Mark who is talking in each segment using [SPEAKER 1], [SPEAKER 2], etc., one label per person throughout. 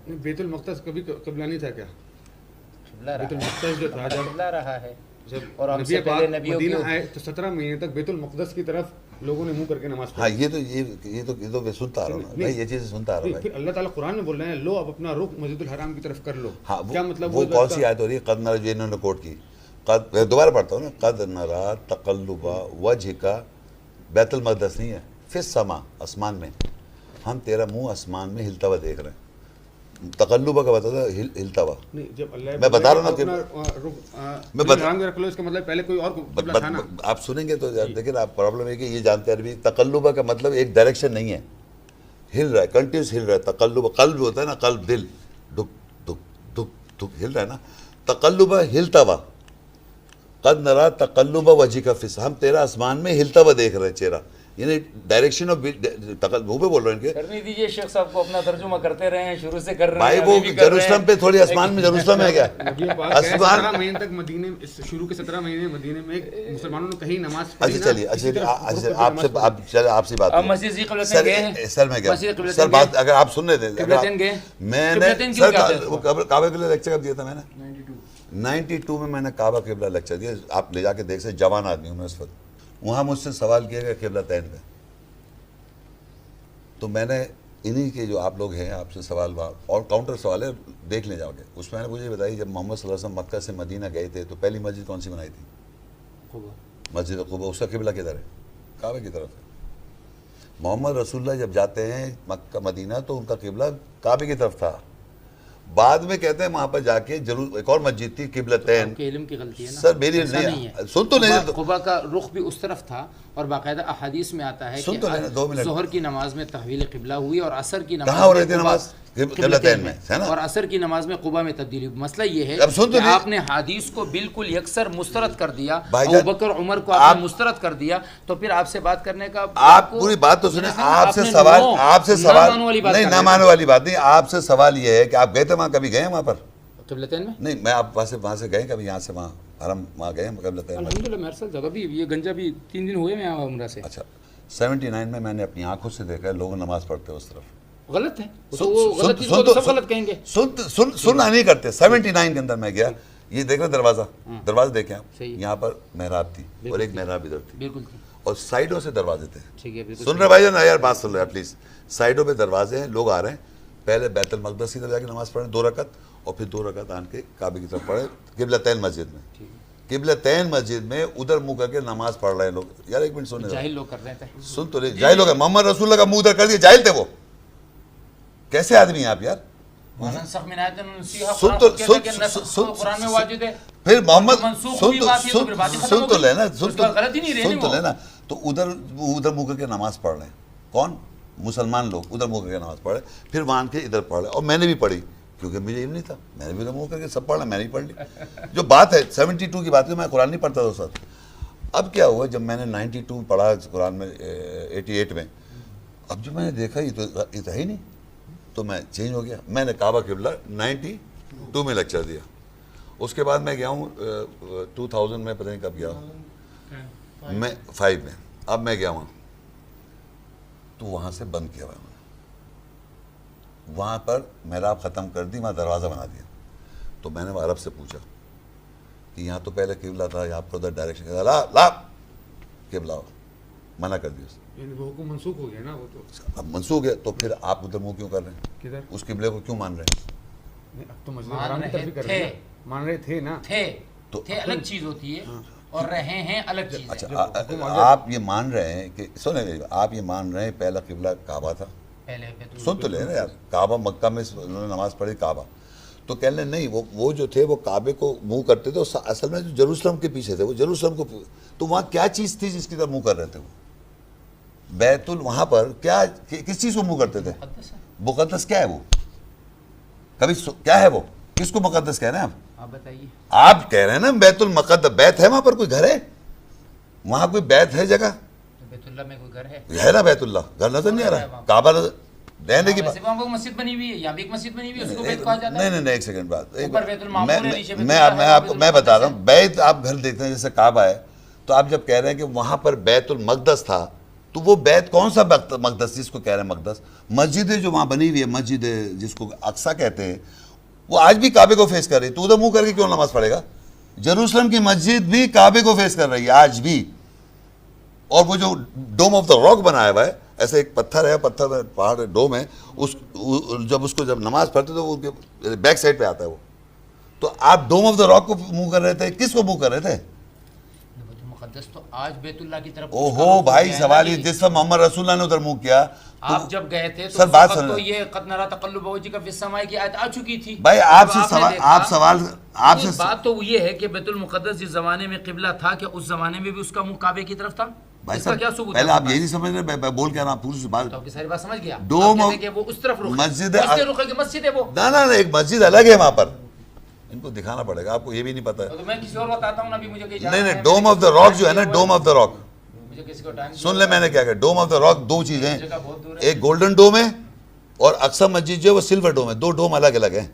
[SPEAKER 1] بیت المقدس کبھی قبلہ نہیں تھا کیا؟ بیت
[SPEAKER 2] قبلہ
[SPEAKER 1] المقدس جو تھا جب
[SPEAKER 2] رہا ہے،
[SPEAKER 1] جب
[SPEAKER 2] اور ہم
[SPEAKER 1] نبی
[SPEAKER 2] سے
[SPEAKER 1] پاک
[SPEAKER 2] پہلے نبیوں
[SPEAKER 1] مدینہ
[SPEAKER 2] کی
[SPEAKER 1] آئے تو 17 مہینے تک بیت المقدس کی طرف لوگوں نے منہ کر کے نماز
[SPEAKER 3] ہاں
[SPEAKER 1] پڑھی.
[SPEAKER 3] یہ تو میں سنتا آ رہا ہوں بھائی، یہ چیزیں سنتا آ رہا ہوں بھائی.
[SPEAKER 1] پھر اللہ تعالیٰ قرآن میں بول رہے ہیں لو اب اپنا رخ مسجد الحرام کی طرف کر لو.
[SPEAKER 3] ہاں
[SPEAKER 1] کیا مطلب
[SPEAKER 3] وہ کون سی آیت ہو رہی ہے؟ قد نرا، جو انہوں نے کوٹ کی، قد، دوبارہ پڑھتا ہوں نا، قد نرا تقلب وجہک، بیت المقدس نہیں ہے، فی السما، آسمان میں، ہم تیرا منہ آسمان میں ہلتا ہوا دیکھ رہے ہیں. تقلبہ کا بتا تھا ہلتا ہوا.
[SPEAKER 1] نہیں، جب اللہ
[SPEAKER 3] میں بتا رہا ہوں نا کہ
[SPEAKER 1] میں رخ رکھ لو، اس کا مطلب پہلے کوئی اور قبلہ تھا نا.
[SPEAKER 3] آپ سنیں گے تو دیکھیں آپ پرابلم ہے کہ یہ جانتے ہیں عربی، تقلبہ کا مطلب ایک ڈائریکشن نہیں ہے، ہل رہا ہے، کنٹینیوس ہل رہا ہے. تقلبہ قلب ہوتا ہے نا، قلب دل، دھک دھک دھک دھک ہل رہا ہے نا، تقلبہ ہلتا ہوا. قد نرا تقلب وجہک فی السما، ہم تیرا آسمان میں ہلتا ہوا دیکھ رہے ہیں چہرہ، یعنی ڈائریکشن آف تقلب. منہ پہ بول رہے ہیں ان کے
[SPEAKER 2] کرنے دیجیے شیخ صاحب کو اپنا ترجمہ کرتے رہے ہیں، شروع سے کر رہے
[SPEAKER 3] بھائی،
[SPEAKER 2] ہیں،
[SPEAKER 3] وہ
[SPEAKER 2] ابھی بھی کر رہے ہیں.
[SPEAKER 3] جروسلم پہ تھوڑی آسمان میں جروسلم ہے کیا؟
[SPEAKER 1] نبی پاک گئے 17 مہینے تک مدینے، شروع کے 17 مہینے مدینے میں مسلمانوں نے کہیں نماز پڑھی.
[SPEAKER 3] اچھا چلیے، اچھا آپ سے بات
[SPEAKER 2] اب مسجد قبلتین گئے ہیں،
[SPEAKER 3] سر میں کیا
[SPEAKER 2] مسجد قبلتین
[SPEAKER 3] سر بات اگر آپ سن رہے تھے،
[SPEAKER 2] قبلتین گئے،
[SPEAKER 3] میں نے
[SPEAKER 2] قبلتین کیوں کہتے ہیں اس کو؟
[SPEAKER 3] کعبہ کے لیے لیکچر کب دیا تھا میں نے؟ 92 میں نے کعبہ قبلہ لیکچر دیا. آپ لے جا کے دیکھ سکتے، جوان آدمی ہوں میں اس وقت. وہاں مجھ سے سوال کیا گیا قبلتین پہ، تو میں نے انہی کے جو آپ لوگ ہیں آپ سے سوال اور کاؤنٹر سوال ہے، دیکھ لیں جاؤ گے. اس میں نے مجھے بتائی جب محمد صلی اللہ علیہ وسلم مکہ سے مدینہ گئے تھے تو پہلی مسجد کون سی بنائی تھی؟ مسجد قباء. اس کا قبلہ کدھر ہے؟ کعبہ کی طرف ہے. محمد رسول اللہ جب جاتے ہیں مکہ مدینہ تو ان کا قبلہ کعبے کی طرف تھا. بعد میں کہتے ہیں وہاں پر جا کے ضرور ایک اور مسجد تھی قبلتین.
[SPEAKER 2] آپ کے علم کی غلطی ہے نا
[SPEAKER 3] سر میری
[SPEAKER 2] ایسا نہیں ہے.
[SPEAKER 3] سن تو نہیں،
[SPEAKER 2] قبا کا رخ بھی اس طرف تھا، اور باقاعدہ احادیث میں آتا ہے
[SPEAKER 3] سن تو لینا 2 منٹ.
[SPEAKER 2] ظہر کی نماز میں تحویل قبلہ ہوئی اور عصر کی
[SPEAKER 3] کہاں ہو رہی
[SPEAKER 2] نماز
[SPEAKER 3] تھی نماز؟ قبلتین میں ہے نا.
[SPEAKER 2] اور عصر کی نماز میں قبا میں تبدیلی ہوئی. مسئلہ یہ ہے
[SPEAKER 3] اب سن تو
[SPEAKER 2] کہ
[SPEAKER 3] نہیں.
[SPEAKER 2] آپ نے حدیث کو بالکل یکسر مسترد کر دیا،
[SPEAKER 3] بھائی جان،
[SPEAKER 2] ابوبکر عمر کو آپ نے مسترد کر دیا، تو پھر آپ سے بات کرنے کا
[SPEAKER 3] آپ پوری بات تو سنیں. آپ سے سوال نہیں، نہ ماننے والی بات نہیں. آپ سے سوال یہ ہے کہ آپ گئے تھے وہاں، کبھی گئے وہاں پر؟
[SPEAKER 2] قبلتین میں
[SPEAKER 3] نہیں، میں آپ وہاں سے گئے کبھی؟ یہاں سے وہاں حرم وہاں گئے قبلتین میں؟
[SPEAKER 2] الحمدللہ میرے ساتھ زیادہ بھی یہ گنجا بھی 3 دن ہوئے میں عمرہ سے.
[SPEAKER 3] اچھا، 79 میں نے اپنی آنکھوں سے دیکھا ہے لوگ نماز پڑھتے ہیں اس طرف.
[SPEAKER 2] غلط ہے تو وہ غلط چیز کو سب غلط کہیں گے.
[SPEAKER 3] سننا نہیں کرتے. 79 کے اندر میں گیا، یہ دیکھ رہے دروازہ دیکھیں آپ، یہاں پر محراب تھی اور ایک محراب ادھر تھی،
[SPEAKER 2] بالکل
[SPEAKER 3] اور سائڈوں سے دروازے تھے.
[SPEAKER 2] ٹھیک ہے، بالکل
[SPEAKER 3] سن رہے بھائی جان؟ یار بات سن رہے پلیز. سائڈوں پہ دروازے ہیں، لوگ آ رہے ہیں. پہلے بیت المقدس کی طرف جا کے نماز پڑھیں 2 رکعت، اور پھر 2 رکعت آن کے کعبے کی طرف پڑھے قبلتین مسجد میں. قبلتین مسجد میں ادھر منہ کر کے نماز پڑھ رہے ہیں لوگ. یار ایک منٹ سننے
[SPEAKER 2] جاہل لوگ کر رہے تھے.
[SPEAKER 3] سن تو لے. جاہل لوگ ہیں. محمد رسول اللہ کا منہ ادھر کر دیا، جاہل تھے وہ. کیسے آدمی ہیں آپ یار؟
[SPEAKER 2] قرآن میں واجد ہے.
[SPEAKER 3] پھر محمد
[SPEAKER 2] سن
[SPEAKER 3] تو لینا، سن تو لینا. تو ادھر منہ کر کے نماز پڑھ رہے ہیں. کون؟ مسلمان لوگ ادھر منہ کر کے نماز پڑھ رہے، پھر وہاں کے ادھر پڑھ رہے. اور میں نے بھی پڑھی کیونکہ مجھے علم نہیں تھا، میں نے بھی منہ کر کے سب پڑھا، میں نے بھی پڑھ لی. جو بات ہے 72 کی بات ہے، میں قرآن نہیں پڑھتا تھا سر. اب کیا ہوا جب میں نے 92 پڑھا قرآن میں 88 میں، اب جو میں نے دیکھا یہ تو ہی نہیں، تو میں چینج ہو گیا. میں نے کعبہ قبلہ 92 میں لیکچر دیا. اس کے بعد میں گیا ہوں 2000 میں، پتہ نہیں کب گیا ہوں میں، 5 میں. اب میں گیا ہوں تو وہاں سے بند کیا ہوا. وہاں پر محراب ختم کر دی، وہاں دروازہ بنا دیا. تو میں نے وہ عرب سے پوچھا کہ یہاں تو پہلے قبلہ تھا، یہاں پر ادھر ڈائریکشن لا قبلہ منع کر دیا.
[SPEAKER 1] وہ حکم منسوخ ہو گیا نا. وہ تو
[SPEAKER 3] اب منسوخ ہے تو پھر آپ ادھر منہ کیوں کر رہے ہیں؟
[SPEAKER 1] کدھر؟
[SPEAKER 3] اس قبلے کو کیوں مان رہے ہیں؟
[SPEAKER 1] نہیں، اب تو مسجد حرام کی طرف ہی کر رہے ہیں. مان رہے تھے نا.
[SPEAKER 2] تھے الگ چیز ہوتی ہے اور رہے ہیں الگ چیز ہے.
[SPEAKER 3] اچھا، آپ یہ مان رہے ہیں کہ سنیں، آپ یہ مان رہے ہیں پہلا قبلہ کعبہ تھا. سن تو لے نا یار. کعبہ مکہ میں انہوں نے نماز پڑھی کعبہ. تو کہہ لیں نہیں، وہ جو تھے وہ کعبے کو منہ کرتے تھے، اصل میں جو جروسلم کے پیچھے تھے وہ جروسلم کو. تو وہاں کیا چیز تھی جس کی طرف منہ کر رہے تھے وہ؟ بیت وہاں پر کیا، کس چیز کو منہ کرتے تھے؟ مقدس کیا ہے وہ؟ کبھی کیا ہے وہ؟ کس کو مقدس کہہ رہے ہیں آپ
[SPEAKER 2] بتائیے؟
[SPEAKER 3] آپ کہہ رہے ہیں نا بیت المقدس. بیت ہے وہاں پر؟ کوئی گھر ہے وہاں؟ کوئی بیت ہے جگہ؟
[SPEAKER 2] بیت اللہ میں کوئی گھر
[SPEAKER 3] ہے نا بیت اللہ؟ گھر نظر نہیں آ رہا؟ کعبہ رہنے کی بات.
[SPEAKER 2] مسجد بنی ہوئی ہے، یہاں بھی ایک مسجد بنی ہوئی ہے، اس کو بیت کہا جاتا ہے.
[SPEAKER 3] نہیں ایک سیکنڈ بات.
[SPEAKER 2] میں
[SPEAKER 3] میں بتا رہا ہوں، بیت آپ گھر دیکھتے ہیں جیسے کعبہ ہے. تو آپ جب کہہ رہے ہیں کہ وہاں پر بیت المقدس تھا تو وہ بیت کون سا مقدس جس کو کہہ رہے ہیں مقدس؟ مسجد جو وہاں بنی ہوئی ہے، مسجد جس کو اقصیٰ کہتے ہیں، وہ آج بھی کعبے کو فیس کر رہی ہے. تو ادھر منہ کر کے کیوں نماز پڑھے گا؟ جیروسلم کی مسجد بھی کعبے کو فیس کر رہی ہے آج بھی. اور وہ جو ڈوم آف دا راک بنایا ہوا ہے، ایسے ایک پتھر ہے، پتھر میں پہاڑ ہے، ڈوم ہے، جب نماز پڑھتے تو وہ بیک سائڈ پہ آتا ہے وہ. تو آپ ڈوم آف دا راک کو منہ کر رہے تھے، کس کو منہ کر رہے تھے؟
[SPEAKER 2] بیت المقدس تو آج بیت اللہ کی طرف.
[SPEAKER 3] اوہو بھائی، سوال یہ جس وقت محمد رسول اللہ نے ادھر منہ کیا،
[SPEAKER 2] آپ جب گئے تھے
[SPEAKER 3] سر بات سن،
[SPEAKER 2] تو یہ قد نرى تقلب وجهك في السماء کی آیت آ چکی تھی.
[SPEAKER 3] بھائی آپ سے
[SPEAKER 2] بات تو یہ ہے کہ بیت المقدس جس زمانے میں قبلہ تھا، کہ اس زمانے میں بھی اس کا منہ کعبے کی طرف تھا؟
[SPEAKER 3] بھائی
[SPEAKER 2] اس کا کیا ثبوت ہے؟
[SPEAKER 3] پہلے آپ یہی نہیں سمجھ رہے، میں بول کے رہا پوری سی بات.
[SPEAKER 2] تو آپ کی ساری بات سمجھ گیا.
[SPEAKER 3] ڈوم
[SPEAKER 2] وہ اس طرف رخ
[SPEAKER 3] مسجد
[SPEAKER 2] مسجد ہے وہ.
[SPEAKER 3] نہ ایک مسجد الگ ہے وہاں پر، ان کو دکھانا پڑے گا، آپ کو یہ بھی نہیں پتا ہے.
[SPEAKER 2] تو میں کسی اور بتاتا ہوں نا، ابھی مجھے
[SPEAKER 3] نہیں، ڈوم آف دا راک جو ہے نا، ڈوم آف دا راک،
[SPEAKER 2] مجھے کسی کو ٹائم
[SPEAKER 3] سن لے میں نے کیا کہا. ڈوم آف دا راک دو چیزیں ہیں، ایک گولڈن ڈوم ہے اور اقصیٰ مسجد جو ہے وہ سلور ڈوم ہے. دو ڈوم الگ الگ ہیں.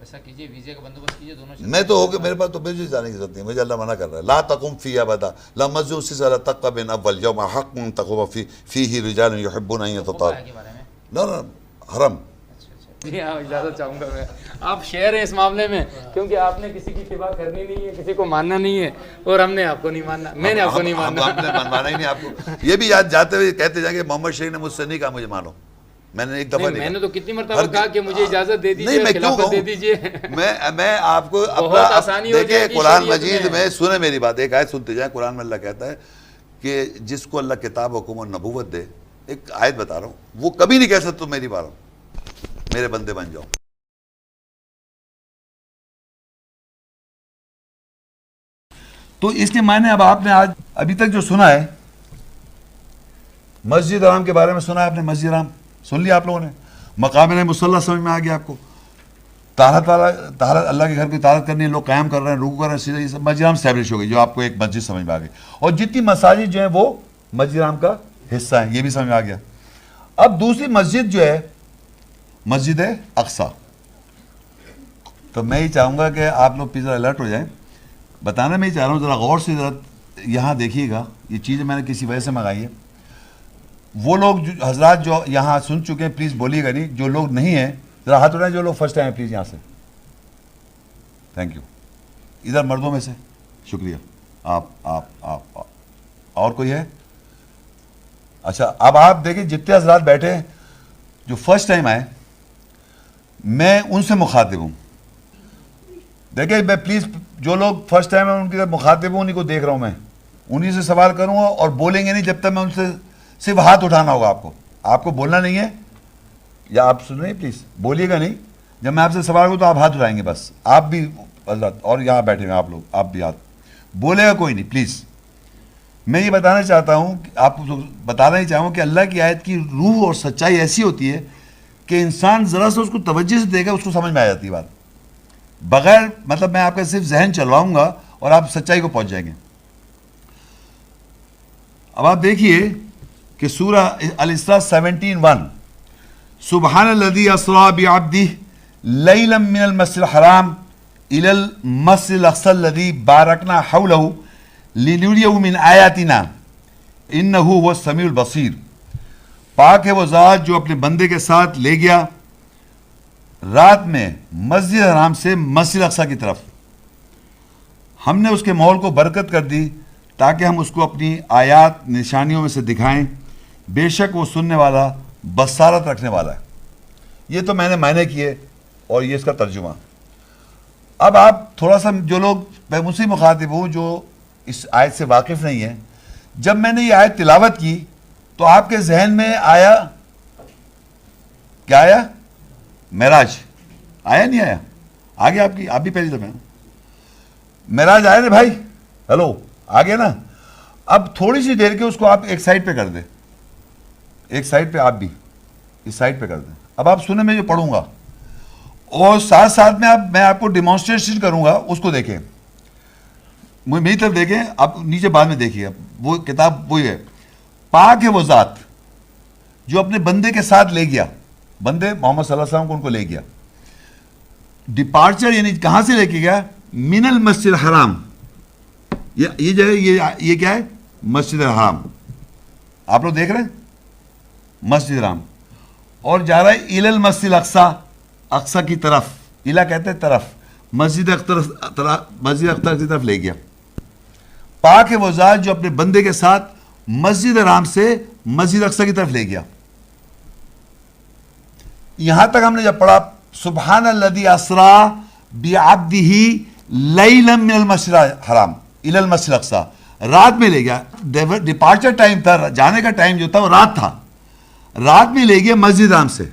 [SPEAKER 2] ایسا کیجئے، ویزے کا بندوبست کیجئے دونوں.
[SPEAKER 3] میں تو ہو گیا، میرے پاس تو مجھے جانے کی ضرورت نہیں، مجھے اللہ منع کر رہا ہے. لا تقم فیہ ابدا لا مسجد اسس علی التقوی من اول یوم حق تقوم فیہ رجال یحبون ان یتطہروا. نہ حرم.
[SPEAKER 2] اجازت چاہوں گا میں. آپ شعر ہیں اس معاملے میں، کیونکہ آپ نے کسی کی اتباع کرنی نہیں ہے، کسی کو ماننا نہیں ہے، اور ہم نے آپ کو نہیں ماننا، میں نے آپ کو نہیں ماننا.
[SPEAKER 3] ہم نے منوانا ہی نہیں آپ کو. یہ بھی یاد جاتے ہوئے کہتے جائیں گے محمد شریف نے مجھ سے نہیں کہا مجھے مانو. میں نے ایک دفعہ
[SPEAKER 2] میں نے تو کتنی مرتبہ کہا کہ مجھے اجازت دے دیجیے،
[SPEAKER 3] نہیں، میں کیوں
[SPEAKER 2] خلافت دے
[SPEAKER 3] کہوں؟
[SPEAKER 2] دیجیے.
[SPEAKER 3] میں آپ کو اپنا دیکھیں قرآن مجید میں سنیں میری بات، ایک آیت سنتے جائیں. قرآن میں اللہ کہتا ہے کہ جس کو اللہ کتاب حکم اور نبوت دے، ایک آیت بتا رہا ہوں، وہ کبھی نہیں کہہ سکتے تم میری بارو، میرے بندے بن جاؤ. تو اس کے معنی اب آپ نے آج ابھی تک جو سنا ہے، مسجد حرام کے بارے میں سنا ہے آپ نے، مسجد حرام سن لیا آپ لوگوں نے، مقام مصلی سمجھ میں آ گیا آپ کو، طہارت والا، طہارت اللہ کے گھر کی طہارت کرنی ہے، لوگ قیام کر رہے ہیں، رکوع کر رہے ہیں، سیدھا یہ سب مسجد حرام اسٹیبلش ہو گئی، جو آپ کو ایک مسجد سمجھ میں آ گئی. اور جتنی مساجد جو ہیں وہ مسجد حرام کا حصہ ہیں، یہ بھی سمجھ میں آ گیا. اب دوسری مسجد جو ہے مسجد اقصیٰ. تو میں یہ چاہوں گا کہ آپ لوگ پلیز الرٹ ہو جائیں. بتانا میں یہ چاہ رہا ہوں، ذرا غور سے ذرا یہاں دیکھیے گا، یہ چیزیں میں نے کسی وجہ سے منگائی ہے. وہ لوگ جو حضرات جو یہاں سن چکے ہیں پلیز بولیے گا نہیں، جو لوگ نہیں ہیں ذرا ہاتھ اٹھائیں، جو لوگ فرسٹ ٹائم ہیں پلیز یہاں سے. Thank you. ادھر مردوں میں سے شکریہ. آپ اور کوئی ہے؟ اچھا، اب آپ دیکھیں جتنے حضرات بیٹھے ہیں جو فرسٹ ٹائم آئے، میں ان سے مخاطب ہوں. دیکھیں میں پلیز جو لوگ فرسٹ ٹائم ہیں ان کی مخاطب ہوں، انہیں کو دیکھ رہا ہوں، میں انہیں سے سوال کروں گا اور بولیں گے نہیں جب تک میں ان سے صرف ہاتھ اٹھانا ہوگا. آپ کو بولنا نہیں ہے، یا آپ سن رہے ہیں پلیز بولیے گا نہیں. جب میں آپ سے سوال کروں تو آپ ہاتھ اٹھائیں گے بس. آپ بھی حضرات اور یہاں بیٹھے ہیں آپ لوگ، آپ بھی ہاتھ بولے گا کوئی نہیں پلیز. میں یہ بتانا چاہتا ہوں کہ آپ کو بتانا ہی چاہوں کہ اللہ کی آیت کی روح اور سچائی ایسی ہوتی ہے کہ انسان ذرا سا اس کو توجہ سے دیکھے اس کو سمجھ میں آ جاتی ہے بات، بغیر مطلب میں آپ کا صرف ذہن چلواؤں گا اور آپ سچائی کو پہنچ جائیں گے. اب آپ دیکھیے کہ سورہ الاسراء 17:1 سبحان الذی اسریٰ بعبدہ لیلا من المسجد الحرام الی المسجد الاقصی الذی بارکنا حولہ لنریہ من آیاتنا انہ هو السمیع البصیر. پاک ہے وہ ذات جو اپنے بندے کے ساتھ لے گیا رات میں مسجد حرام سے مسجد اقصی کی طرف. ہم نے اس کے ماحول کو برکت کر دی تاکہ ہم اس کو اپنی آیات نشانیوں میں سے دکھائیں. بے شک وہ سننے والا بصارت رکھنے والا ہے. یہ تو میں نے معنی کیے اور یہ اس کا ترجمہ. اب آپ تھوڑا سا جو لوگ میں مجھ سے مخاطب ہوں جو اس آیت سے واقف نہیں ہیں، جب میں نے یہ آیت تلاوت کی تو آپ کے ذہن میں آیا کیا؟ آیا معراج. آیا نہیں آیا؟ آگے آپ بھی پہلی دفعہ معراج آیا نا بھائی؟ ہلو آگے نا. اب تھوڑی سی دیر کے اس کو آپ ایک سائڈ پہ کر دیں، ایک سائڈ پہ، آپ بھی اس سائڈ پہ کر دیں. اب آپ سنیں میں جو پڑھوں گا اور ساتھ ساتھ میں آپ کو ڈیمانسٹریشن کروں گا، اس کو دیکھیں، میری طرف دیکھیں. آپ نیچے بعد میں دیکھیے، وہ کتاب وہی ہے. پاک ہے وہ ذات جو اپنے بندے کے ساتھ لے گیا، بندے محمد صلی اللہ علیہ وسلم کو ان کو لے گیا. ڈپارچر یعنی کہاں سے لے کے گیا؟ من المسجد الحرام. یہ جو ہے یہ کیا ہے؟ مسجد الحرام. آپ لوگ دیکھ رہے ہیں مسجد حرام, اور جا رہا ہے الى المسجد الاقصی, اقصی کی طرف, الہ کہتے ہیں طرف, مسجد اقصی کی طرف لے گیا. پاک ہے وہ ذات جو اپنے بندے کے ساتھ مسجد حرام سے مسجد اقصی کی طرف لے گیا. یہاں تک ہم نے جب پڑھا سبحان الذی اسرا بعبدہ لیلا من المسجد الحرام الی المسجد الاقصی, رات میں لے گیا. ڈپارچر ٹائم تھا, جانے کا ٹائم جو تھا وہ رات تھا, رات میں لے گیا مسجد حرام سے.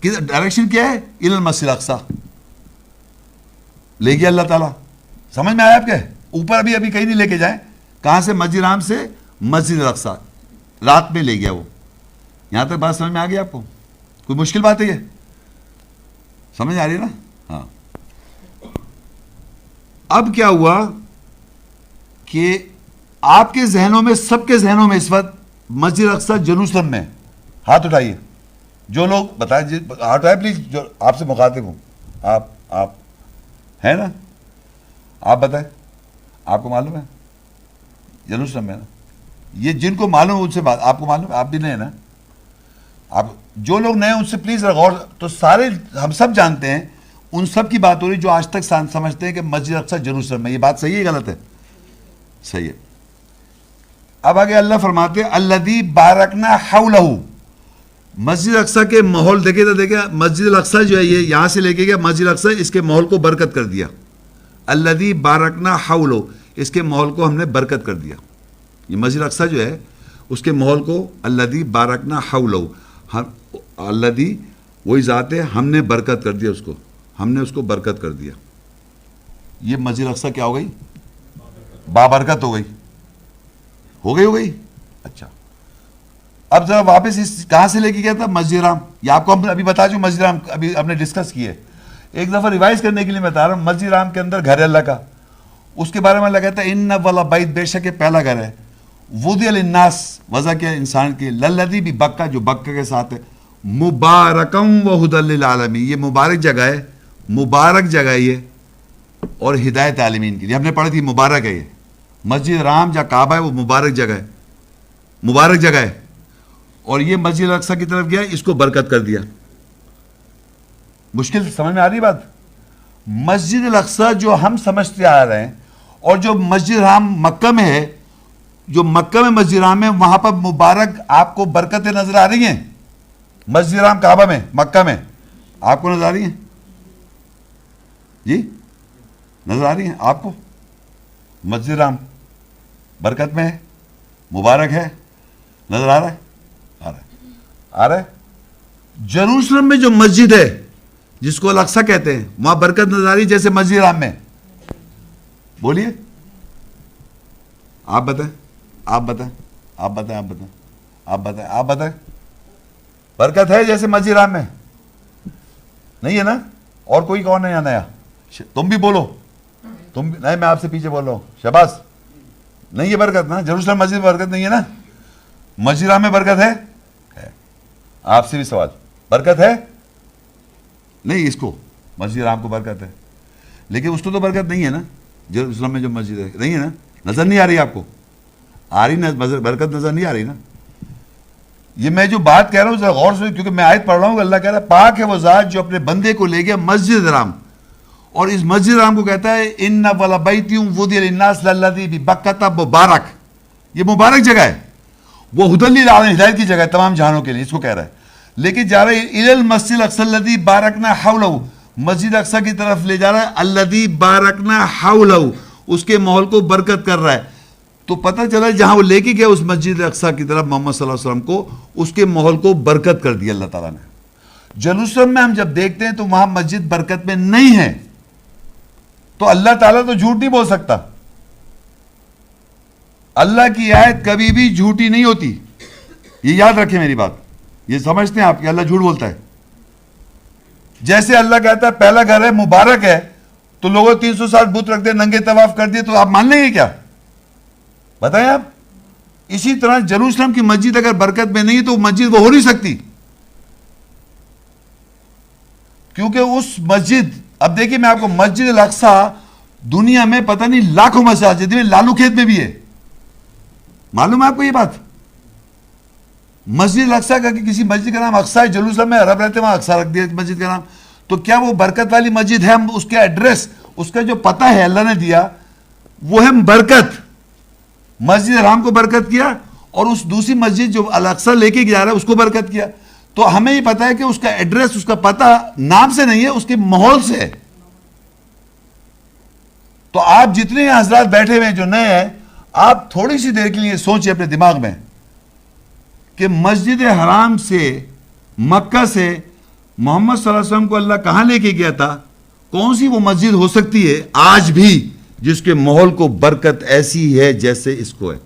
[SPEAKER 3] ڈائریکشن کیا ہے؟ الی المسجد الاقصی لے گیا اللہ تعالیٰ. سمجھ میں آیا آپ کے؟ اوپر ابھی کہیں نہیں لے کے جائیں. کہاں سے؟ مسجد حرام سے مسجد الاقصی, رات میں لے گیا وہ. یہاں تک بات سمجھ میں آ گئی آپ کو؟ کوئی مشکل بات ہے یہ؟ سمجھ آ رہی ہے نا؟ ہاں. اب کیا ہوا کہ آپ کے ذہنوں میں, سب کے ذہنوں میں اس وقت مسجد اقصی جیروسلم میں. ہاتھ اٹھائیے جو لوگ بتائیں, ہاتھ اٹھائے پلیز, جو آپ سے مخاطب ہوں. آپ ہیں نا؟ آپ بتائیں, آپ کو معلوم ہے جیروسلم میں نا؟ یہ جن کو معلوم ہے ان سے بات, آپ کو معلوم ہے, آپ بھی نئے نا, آپ جو لوگ نئے ان سے پلیز غور. تو سارے ہم سب جانتے ہیں, ان سب کی بات ہو رہی جو آج تک سمجھتے ہیں کہ مسجد اقصی جیروسلم میں. یہ بات صحیح ہے غلط ہے؟ صحیح ہے. اب آگے اللہ فرماتے ہیں الذی بارکنا حولہ, مسجد اقصی کے ماحول دیکھے تو دیکھے, مسجد الاقصی جو ہے یہ یہاں سے لے کے گیا مسجد الاقصی, اس کے ماحول کو برکت کر دیا. الذی بارکنا حولہ, اس کے ماحول کو ہم نے برکت کر دیا. یہ مسجد اقصی جو ہے اس کے ماحول کو الذی بارکنا حولہ, الذی وہی ذات ہے, ہم نے برکت کر دیا اس کو, ہم نے اس کو برکت کر دیا. یہ مسجد اقصی کیا ہو گئی؟ بابرکت ہو گئی. ہو گئی. اچھا, اب ذرا واپس اس کہاں سے لے کے گیا تھا؟ مسجد حرام. یہ آپ کو ہم ابھی بتا چکے, مسجد حرام ابھی ہم نے ڈسکس کی ہے. ایک دفعہ ریوائز کرنے کے لیے میں بتا رہا ہوں. مسجد حرام کے اندر گھر ہے اللہ کا, اس کے بارے میں اللہ کہتا ہے ان اول بیت, بے شک یہ پہلا گھر ہے, وضع للناس, وضع کیا انسان کے, للذی بھی بکہ, جو بکہ کے ساتھ ہے, مبارکم وہدی للعالمین, یہ مبارک جگہ ہے, مبارک جگہ ہے یہ, اور ہدایت عالمین کے لیے. ہم نے پڑھی تھی مبارک ہے یہ مسجد حرام, جہاں کعبہ ہے وہ مبارک جگہ ہے, مبارک جگہ ہے. اور یہ مسجد الاقصی کی طرف گیا, اس کو برکت کر دیا. مشکل سمجھ میں آ رہی بات؟ مسجد الاقصی جو ہم سمجھتے آ رہے ہیں, اور جو مسجد حرام مکہ میں ہے, جو مکہ میں مسجد حرام ہے, وہاں پر مبارک آپ کو برکتیں نظر آ رہی ہیں. مسجد حرام کعبہ میں, مکہ میں آپ کو نظر آ رہی ہیں؟ جی نظر آ رہی ہیں آپ کو؟ مسجد حرام برکت میں ہے, مبارک ہے, نظر آ رہا ہے؟ آ رہا ہے. جیروسلم میں جو مسجد ہے جس کو الاقصی کہتے ہیں, وہاں برکت نظر آ رہی ہے جیسے مسجد حرام میں؟ بولیے, آپ بتائیں. برکت ہے جیسے مسجد حرام میں؟ نہیں ہے نا؟ اور کوئی کون ہے یہاں نیا؟ تم بھی بولو. تم نہیں, میں آپ سے پیچھے بول رہا ہوں. شہباز, نہیں ہے برکت نا؟ جیروسلم مسجد میں برکت نہیں ہے نا؟ مسجد حرام میں برکت ہے؟ آپ سے بھی سوال, برکت ہے؟ نہیں, اس کو مسجد حرام کو برکت ہے, لیکن اس کو تو برکت نہیں ہے نا. جیروسلم میں جو مسجد ہے نہیں ہے نا؟ نظر نہیں آ رہی آپ کو؟ آ رہی نا برکت, نظر نہیں آ رہی نا؟ یہ میں جو بات کہہ رہا ہوں ذرا غور سے, کیونکہ میں آیت پڑھ رہا ہوں. اللہ کہہ رہا ہے پاک ہے وہ ذات جو اپنے بندے کو لے گیا مسجد حرام, اور اس مسجد حرام کو کہتا ہے ان اول بیت وضع للناس للذی ببکہ مبارک. یہ مبارک جگہ ہے, وہ ہدی للعالمین, ہدایت کی جگہ ہے تمام جہانوں کے لیے, اس کو کہہ رہا ہے. لیکن جا رہا ہے الی المسجد الاقصی الذی بارکنا حولہ, مسجد اقصی کی طرف لے جا رہا ہے الذی بارکنا حولہ, اس کے ماحول کو برکت کر رہا ہے. تو پتہ چلا جہاں وہ لے کے گیا اس مسجد اقصی کی طرف محمد صلی اللہ علیہ وسلم کو, اس کے ماحول کو برکت کر دیا اللہ تعالیٰ نے. جیروسلم میں ہم جب دیکھتے ہیں تو وہاں مسجد برکت میں نہیں ہے, تو اللہ تعالیٰ تو جھوٹ نہیں بول سکتا. اللہ کی آیت کبھی بھی جھوٹی نہیں ہوتی, یہ یاد رکھیں میری بات. یہ سمجھتے ہیں آپ کہ اللہ جھوٹ بولتا ہے؟ جیسے اللہ کہتا ہے پہلا گھر ہے مبارک ہے, تو لوگوں 360 بت رکھ دے, ننگے طواف کر دیے, تو آپ مان لیں گے کیا؟ بتائیں آپ. اسی طرح جیروسلم کی مسجد اگر برکت میں نہیں ہے تو مسجد وہ ہو نہیں سکتی, کیونکہ اس مسجد, اب دیکھیں میں آپ کو, مسجد الاقصی دنیا میں پتہ نہیں لاکھوں مساجد میں, لالو کھیت میں بھی ہے. معلوم ہے آپ کو یہ بات؟ مسجد اقصیٰ کا کہ کسی مسجد کا نام اقصیٰ ہے، جلوسلم میں عرب رہتے ہیں وہاں اقصیٰ رکھ دیا مسجد کا نام، تو کیا وہ برکت والی مسجد ہے؟ ہم اس کا ایڈریس، اس کا جو پتہ ہے اللہ نے دیا وہ ہے برکت. مسجد حرام کو برکت کیا اور اس دوسری مسجد جو الاقصیٰ لے کے جا رہا ہے اس کو برکت کیا. تو ہمیں یہ پتا ہے کہ اس کا ایڈریس، اس کا پتہ نام سے نہیں ہے، اس کے ماحول سے ہے. تو آپ جتنے حضرات بیٹھے ہوئے ہیں جو نئے ہیں، آپ تھوڑی سی دیر کے لیے سوچیں اپنے دماغ میں کہ مسجد حرام سے، مکہ سے محمد صلی اللہ علیہ وسلم کو اللہ کہاں لے کے گیا تھا؟ کون سی وہ مسجد ہو سکتی ہے آج بھی جس کے ماحول کو برکت ایسی ہے جیسے اس کو ہے؟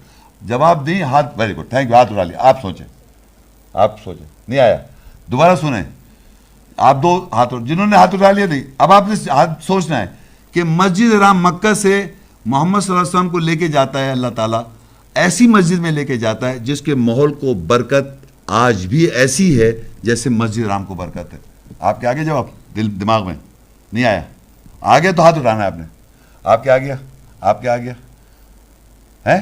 [SPEAKER 3] جواب دیں. ہاتھ، ویری گڈ، تھینک یو، ہاتھ اٹھا لیا. آپ سوچیں نہیں آیا، دوبارہ سنیں. آپ دو ہاتھ، جنہوں نے ہاتھ اٹھا لیا نہیں، اب آپ نے ہاتھ سوچنا ہے کہ مسجد حرام مکہ سے محمد صلی اللہ علیہ وسلم کو لے کے جاتا ہے اللہ تعالیٰ، ایسی مسجد میں لے کے جاتا ہے جس کے ماحول کو برکت آج بھی ایسی ہے جیسے مسجد حرام کو برکت ہے. آپ کے آگے جواب دماغ میں نہیں آیا؟ آگے تو ہاتھ اٹھانا ہے آپ نے. آپ کے آ گیا؟ آپ کے آ گیا ہے؟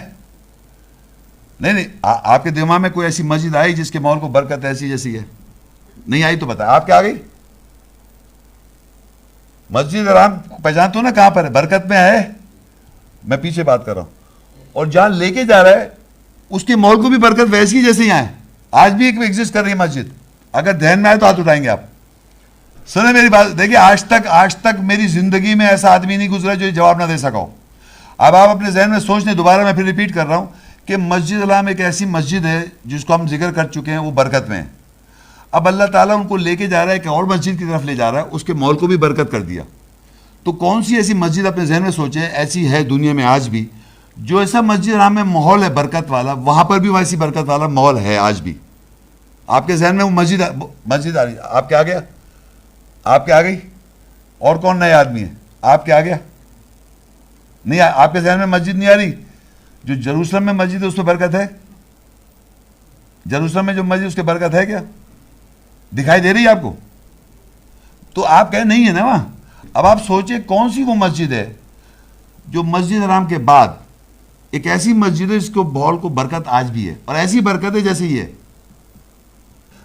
[SPEAKER 3] نہیں، آپ کے دماغ میں کوئی ایسی مسجد آئی جس کے ماحول کو برکت ایسی جیسی ہے؟ نہیں آئی تو بتائیں. آپ کے آ گئی؟ مسجد حرام پہچانتے ہو نا کہاں پر ہے؟ برکت میں ہے. میں پیچھے بات کر رہا ہوں. اور جہاں لے کے جا رہا ہے اس کے ماحول کو بھی برکت ویسی ہے جیسے یہاں ہے. آج بھی ایک ایگزسٹ کر رہی ہے مسجد. اگر دھیان میں آئے تو ہاتھ اٹھائیں گے آپ. سنیں میری بات، دیکھیں آج تک میری زندگی میں ایسا آدمی نہیں گزرا جو جواب نہ دے سکا ہو. اب آپ اپنے ذہن میں سوچ لیں، دوبارہ میں پھر ریپیٹ کر رہا ہوں کہ مسجد حرام ایک ایسی مسجد ہے جس کو ہم ذکر کر چکے ہیں، وہ برکت میں ہے. اب اللہ تعالیٰ ان کو لے کے جا رہا ہے کہ اور مسجد کی طرف لے جا رہا ہے، اس کے ماحول کو بھی برکت کر دیا. تو کون سی ایسی مسجد اپنے ذہن میں سوچیں ایسی ہے دنیا میں آج بھی جو ایسا مسجد حرام میں ماحول ہے برکت والا، وہاں پر بھی ویسی برکت والا ماحول ہے آج بھی؟ آپ کے ذہن میں وہ مسجد آ رہی ہے. آپ کے آ گیا؟ آپ کے آ گئی؟ اور کون نئے آدمی ہے؟ آپ کے آ گیا؟ نہیں، آپ کے ذہن میں مسجد نہیں آ رہی جو جروسلم میں مسجد ہے اس پہ برکت ہے؟ جروسلم میں جو مسجد اس کے برکت ہے کیا؟ دکھائی دے رہی ہے آپ کو؟ تو آپ کہیں نہیں ہے نا وہاں. اب آپ سوچیں کون سی وہ مسجد ہے جو مسجد حرام کے بعد ایک ایسی مسجد ہے جس کو ماحول کو برکت آج بھی ہے، اور ایسی برکت ہے جیسے یہ ہے.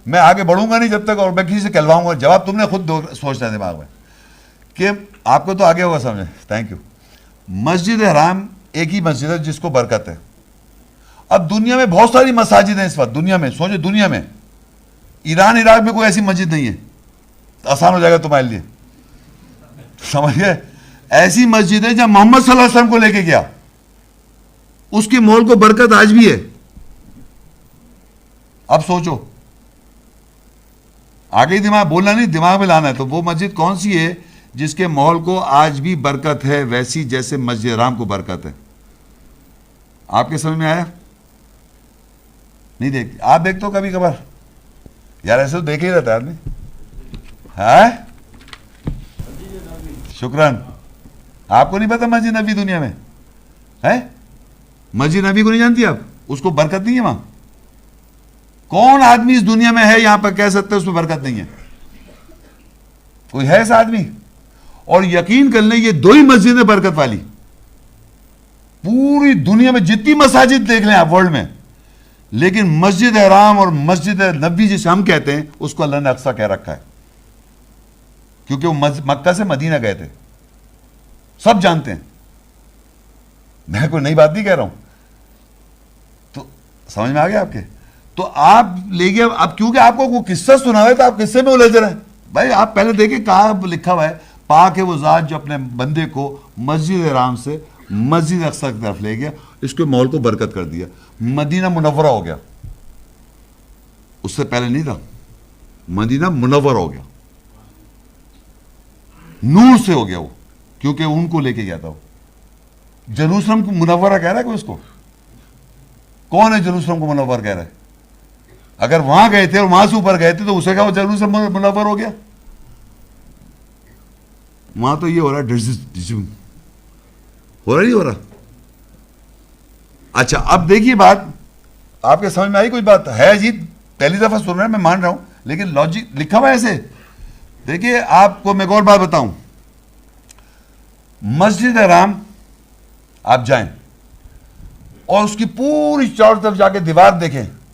[SPEAKER 3] میں آگے بڑھوں گا نہیں جب تک، اور میں کسی سے کہلواؤں گا. جواب تم نے خود سوچنا ہے دماغ میں کہ آپ کو تو آگے ہوگا سمجھے. Thank you. مسجد حرام ایک ہی مسجد ہے جس کو برکت ہے. اب دنیا میں بہت ساری مساجد ہیں اس وقت. دنیا میں سوچے، دنیا میں ایران عراق میں کوئی ایسی مسجد نہیں ہے. آسان ہو جائے گا تمہارے لیے، سمجھے؟ ایسی مسجد ہے جہاں محمد صلی اللہ علیہ وسلم کو لے کے گیا، اس کے ماحول کو برکت آج بھی ہے. اب سوچو، آگے دماغ بولنا نہیں، دماغ میں لانا ہے. تو وہ مسجد کون سی ہے جس کے ماحول کو آج بھی برکت ہے ویسی جیسے مسجد حرام کو برکت ہے؟ آپ کے سمجھ میں آیا؟ نہیں دیکھتے آپ؟ دیکھتے ہو کبھی کبھار یار؟ ایسے تو دیکھ ہی رہتا ہے آدمی. ہاں، شکران. آپ کو نہیں پتا مسجد نبی دنیا میں ہے؟ مسجد نبی کو نہیں جانتی آپ؟ اس کو برکت نہیں ہے وہاں. کون آدمی اس دنیا میں ہے یہاں پر کہہ سکتے اس میں برکت نہیں ہے؟ کوئی ہے ایسا آدمی؟ اور یقین کر لیں یہ دو ہی مسجدیں برکت والی. پوری دنیا میں جتنی مساجد دیکھ لیں آپ ورلڈ میں، لیکن مسجد حرام اور مسجد نبی جسے ہم کہتے ہیں اس کو اللہ نے اقصیٰ کہہ رکھا ہے، کیونکہ وہ مکہ سے مدینہ گئے تھے. سب جانتے ہیں، میں کوئی نئی بات نہیں کہہ رہا ہوں. تو سمجھ میں آ گیا آپ کے؟ تو آپ لے گئے. اب کیونکہ آپ کو وہ قصہ سنا ہوا ہے تو آپ قصے میں الجھ رہے ہیں. بھائی آپ پہلے دیکھیں کہاں لکھا ہوا ہے، پاک ہے وہ ذات جو اپنے بندے کو مسجد حرام سے مسجد اقصیٰ کی طرف لے گیا، اس کے ماحول کو برکت کر دیا. مدینہ منورہ ہو گیا. اس سے پہلے نہیں تھا، مدینہ منور ہو گیا، نور سے ہو گیا وہ، کیونکہ ان کو لے کے گیا تھا وہ. جروسلم کو منورہ کہہ رہا ہے کوئی؟ اس کو کون ہے جروسلم کو منور کہہ رہا ہے؟ اگر وہاں گئے تھے اور وہاں سے اوپر گئے تھے تو اسے کہا وہ جروسلم منور ہو گیا. وہاں تو یہ ہو رہا ہے، ہو رہا نہیں ہو رہا. اچھا اب دیکھیے بات آپ کے سمجھ میں آئی؟ کوئی بات ہے عجیب، پہلی دفعہ سن رہے ہیں، میں مان رہا ہوں، لیکن لاجک لکھا ہوا ہے ایسے. دیکھیے آپ کو میں ایک اور بات بتاؤں. مسجد حرام آپ جائیں اور اس کی پوری چاروں طرف جا کے دیوار دیکھیں،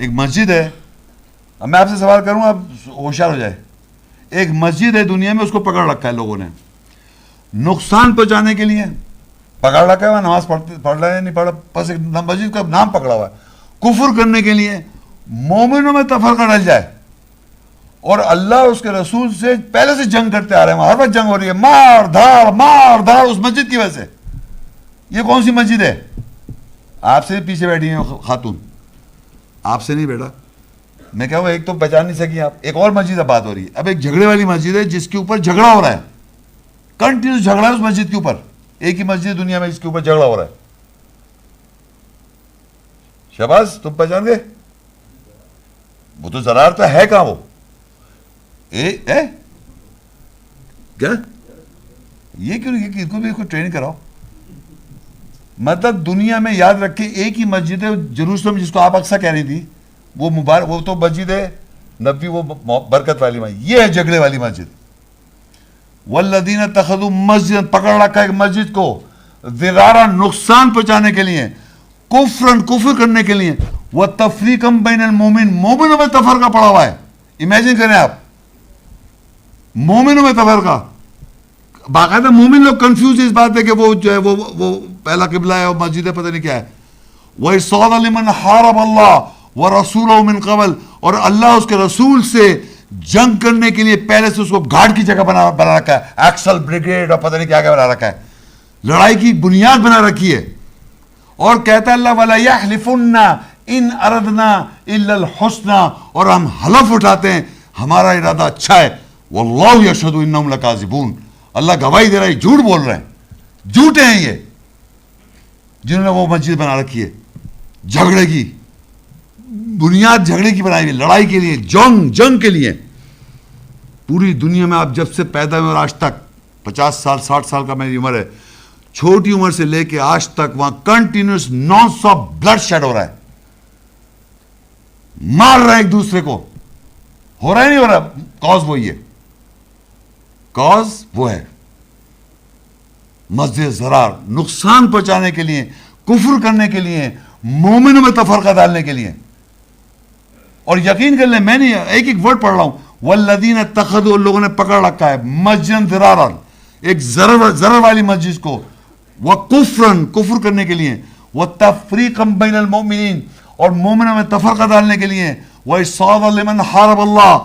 [SPEAKER 3] ایک مسجد ہے, اب میں آپ سے سوال کروں آپ ہوشیار ہو جائے, ایک مسجد ہے دنیا میں, اس کو پکڑ رکھا ہے لوگوں نے نقصان پہنچانے کے لیے, پکڑ رکھا ہے, وہاں نماز پڑھ رہا ہے نہیں پڑھ رہا, بس ایک مسجد کا نام پکڑا ہوا ہے, کفر کرنے کے لیے, مومنوں میں تفرقہ ڈل جائے, اور اللہ اس کے رسول سے پہلے سے جنگ کرتے آ رہے ہیں, ہر وقت جنگ ہو رہی ہے, مار دھاڑ اس مسجد کی وجہ سے. یہ کون سی مسجد ہے؟ آپ سے پیچھے بیٹھی ہیں خاتون, آپ سے نہیں بیٹا, میں کہوں ایک تو پہچان نہیں سکی آپ. ایک اور مسجد اب بات ہو رہی ہے, اب ایک جھگڑے والی مسجد ہے جس کے اوپر جھگڑا ہو رہا ہے, کنٹینیوس جھگڑا ہے اس مسجد کے اوپر, ایک ہی مسجد دنیا میں جس کے اوپر جھگڑا ہو رہا ہے. شہباز تم پہچان گئے؟ وہ تو زرار تو ہے کہاں وہ, کیا یہ کیوں ان کو بھی ٹریننگ کراؤ. مطلب دنیا میں یاد رکھے ایک ہی مسجد ہے جروسلم جس کو آپ اکثر کہہ رہی تھی, وہ مبارک, وہ تو مسجد ہے نبی, وہ برکت والی مسجد, یہ ہے جھگڑے والی مسجد. والذین اتخذوا مسجد, پکڑ رکھا ایک مسجد کو, ضرارا نقصان پہنچانے کے لیے, کفرن کفر کرنے کے لیے, وتفریقا بین المومن, مومنوں میں تفرقہ پڑا ہوا ہے. امیجن کریں آپ, مومنوں میں تفرقہ, باقاعدہ مومن لوگ کنفیوز اس بات ہے کہ وہ جو ہے وہ پہلا قبلہ ہے اور مسجد ہے پتہ نہیں کیا ہے. وَإِصَادَ لِمَنْ حَارَبَ اللَّهُ وَرَسُولَهُ مِنْ قَبْلُ, اور اللہ اس کے رسول سے جنگ کرنے کے لیے پہلے سے اس کو گھاٹ کی جگہ بنا رکھا ہے, ایکسل بریگیڈ اور پتہ نہیں کیا بنا رکھا ہے, لڑائی کی بنیاد بنا رکھی ہے. اور کہتا ہے اللہ وَلَا يَحْلِفُنَّ إِنْ أَرَدْنَا إِلَّا الْحُسْنَى, اور ہم حلف اٹھاتے ہیں ہمارا ارادہ اچھا ہے. وَاللَّهُ يَشْهَدُ إِنَّهُمْ لَكَاذِبُونَ, اللہ گواہی دے رہا ہے جھوٹ بول رہے ہیں, جھوٹے ہیں یہ جنہوں نے وہ مسجد بنا رکھی ہے. جھگڑے کی بنیاد جھگڑے کی بنائی ہوئی, لڑائی کے لیے, جنگ کے لیے. پوری دنیا میں آپ جب سے پیدا ہوئے اور آج تک 50 سال 60 سال کا میری عمر ہے, چھوٹی عمر سے لے کے آج تک وہاں continuous non stop bloodshed ہو رہا ہے, مار رہے ہیں ایک دوسرے کو. ہو رہا ہے نہیں ہو رہا, کاز وہی ہے, کاز وہ ہے مسجد ضرار, نقصان پہنچانے کے لیے, کفر کرنے کے لیے, مومنوں میں تفرقہ ڈالنے کے لیے. اور یقین کر لیں میں نہیں ایک ایک ورڈ پڑھ رہا ہوں, والذین اتخذوا, لوگوں نے پکڑ رکھا ہے مسجد ضرارا, ایک ضرر والی مسجد کو, وکفرن کفر کرنے کے لیے, وتفریقا بین المؤمنین, اور مومنوں میں تفرقہ ڈالنے کے لیے, وإصَادَ لمن حارب اللہ,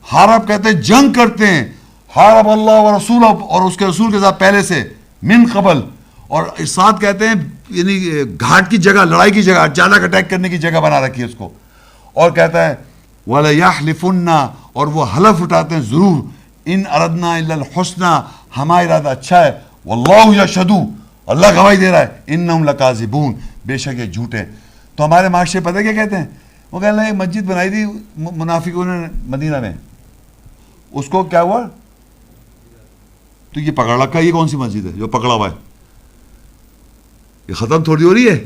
[SPEAKER 3] حارب کہتے ہیں جنگ کرتے ہیں, حارب اللہ ورسولہ, اور اس کے رسول کے ساتھ پہلے سے, من قبل, اور اصاد کہتے ہیں یعنی گھاٹ کی جگہ, لڑائی کی جگہ, اچانک اٹیک کرنے کی جگہ بنا رکھی ہے اس کو. اور کہتا ہے وَلَيَحْلِفُنَّ, اور وہ حلف اٹھاتے ہیں ضرور, ان اردنا الا الحسنى, ہمارا ارادہ اچھا ہے, واللہ یشہد, اللہ گواہی دے رہا ہے, انہم لکاذبون, بے شک یہ جھوٹ ہے. تو ہمارے معاشرے پتہ کیا کہتے ہیں, وہ کہتے ہیں ایک مسجد بنائی تھی منافقوں نے مدینہ میں, اس کو کیا ہوا, تو یہ پکڑ رکھا ہے, یہ کون سی مسجد ہے جو پکڑا ہوا ہے, یہ ختم تھوڑی ہو رہی ہے.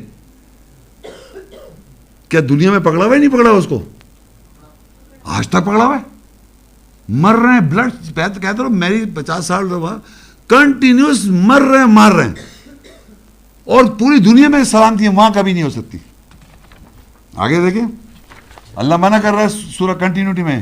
[SPEAKER 3] کیا دنیا میں پکڑا ہوا ہے, نہیں پکڑا ہوا اس کو, آج تک پکڑا ہوا ہے, مر رہے ہیں, بلڈ کہتے رہو, میری 50 سال رہا, کنٹینیوس مر رہے ہیں, اور پوری دنیا میں سلامتی ہے, وہاں کبھی نہیں ہو سکتی. آگے دیکھیں اللہ منع کر رہا ہے سورہ کنٹینیوٹی میں,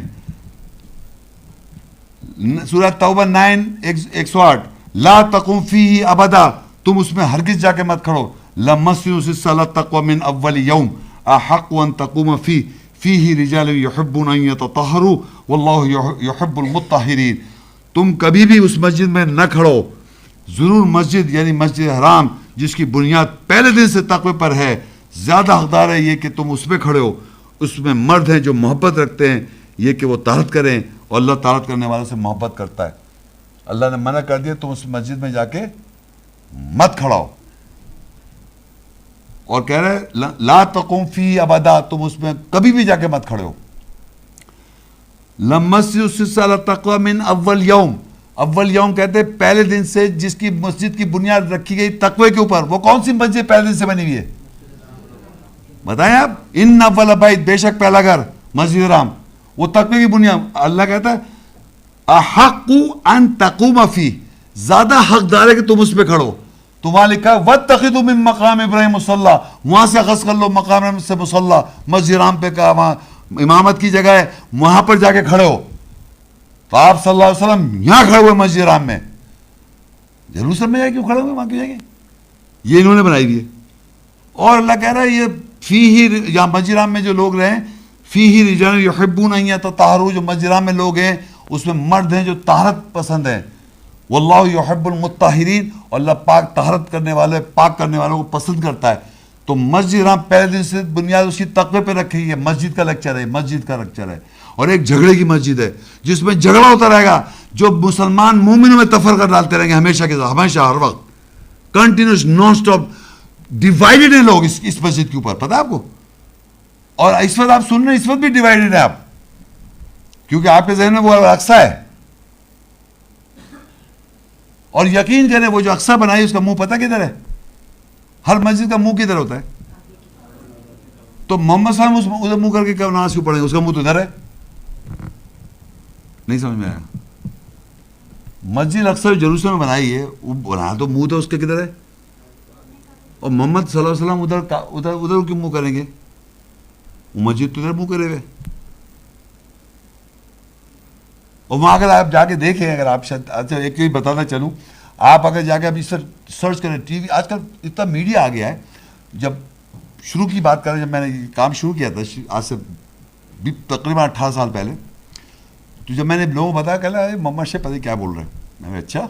[SPEAKER 3] سورہ توبہ 9:108, لا تقم فیہ ابدا, تم اس میں ہرگز جا کے مت کھڑو, لمسجد اسسہ علی التقوی من اول یوم احق ان تقوم فیہ رجال یحبون ان یتطہروا واللہ یحب المطہرین. تم کبھی بھی اس مسجد میں نہ کھڑو, ضرور مسجد یعنی مسجد حرام جس کی بنیاد پہلے دن سے تقوی پر ہے, زیادہ حقدار ہے یہ کہ تم اس میں کھڑے ہو. اس میں مرد ہیں جو محبت رکھتے ہیں, یہ کہ وہ طاعت کریں, اور اللہ طاعت کرنے والوں سے محبت کرتا ہے. اللہ نے منع کر دیا تم اس مسجد میں جا کے مت کھڑا ہو, اور کہہ رہے لا تقم فی ابدا, تم اس میں کبھی بھی جا کے مت کھڑے ہو. لمسجد اسسہ علی التقوی من اول یوم, اول یوم کہتے ہیں پہلے دن سے جس کی مسجد کی بنیاد رکھی گئی تقوی کے اوپر. وہ کون سی مسجد پہلے دن سے بنی ہوئی ہے بتائیں آپ, ان اول بیت, بے شک پہلا گھر مسجد حرام, وہ تقوی کی بنیاد. اللہ کہتا ہے احق ان تقوم فی, زیادہ حقدار ہے کہ تم اس پہ کھڑو. تو وہاں لکھا ہے وَاتَّخِذُوا مِن مقام ابراہیم مصلی, وہاں سے اخذ کر لو مقام ابراہیم سے مصلی. مسجد حرام پہ کہا وہاں امامت کی جگہ ہے, وہاں پر جا کے کھڑے ہو. تو آپ صلی اللہ علیہ وسلم یہاں کھڑے ہوئے مسجد حرام میں, جیروسلم میں جا کے کیوں کھڑے ہوئے, وہاں کیوں جائیں گے؟ یہ انہوں نے بنائی ہوئی ہے. اور اللہ کہہ رہا ہے یہ فیہ, یہاں مسجد حرام میں جو لوگ رہے فیہ رجال یحبون ان یتطہروا, جو مسجد حرام میں لوگ ہیں اس میں مرد ہیں جو طہارت پسند ہیں. واللہ یحب المطہرین, اور اللہ پاک طہارت کرنے والے, پاک کرنے والوں کو پسند کرتا ہے. تو مسجد حرام پہلے دن سے بنیاد اس کی تقوی پہ رکھی ہے. مسجد کا لیکچر ہے, مسجد کا لیکچر ہے. اور ایک جھگڑے کی مسجد ہے جس میں جھگڑا ہوتا رہے گا, جو مسلمان مومنوں میں تفرقہ ڈالتے رہیں گے ہمیشہ کے ساتھ, ہمیشہ ہر وقت کنٹینیوس نان سٹاپ ڈیوائیڈڈ ہیں لوگ اس مسجد کے اوپر, پتہ ہے آپ کو. اور اس وقت آپ سن رہے ہیں, اس وقت بھی ڈیوائیڈڈ ہیں آپ, کیونکہ آپ کے ذہن میں وہ اقصیٰ ہے. اور یقین کریں وہ جو اقصیٰ بنائی اس کا منہ پتہ کدھر ہے؟ ہر مسجد کا منہ کدھر ہوتا ہے؟ تو محمد صلی اللہ علیہ وسلم ادھر منہ کر کے کیا نماز کیوں پڑھیں گے؟ اس کا منہ تو ادھر ہے. نہیں سمجھ میں آیا؟ مسجد اقصیٰ جیروسلم میں بنائی ہے, وہ بنا تو منہ تو اس کے کدھر ہے, اور محمد صلی اللہ علیہ وسلم ادھر کیوں منہ کریں گے؟ وہ مسجد تو ادھر منہ کرے ہوئے. اور وہاں اگر آپ جا کے دیکھیں, اگر آپ شاید, اچھا ایک چیز بتانا چلوں, آپ اگر جا کے ابھی سرچ کریں ٹی وی, آج کل اتنا میڈیا آ گیا ہے. جب شروع کی بات کریں, جب میں نے یہ کام شروع کیا تھا آج سے تقریباً 18 سال پہلے, تو جب میں نے لوگوں کو بتایا کہ محمد شیخ پتہ کیا بول رہے ہیں, میں نے اچھا.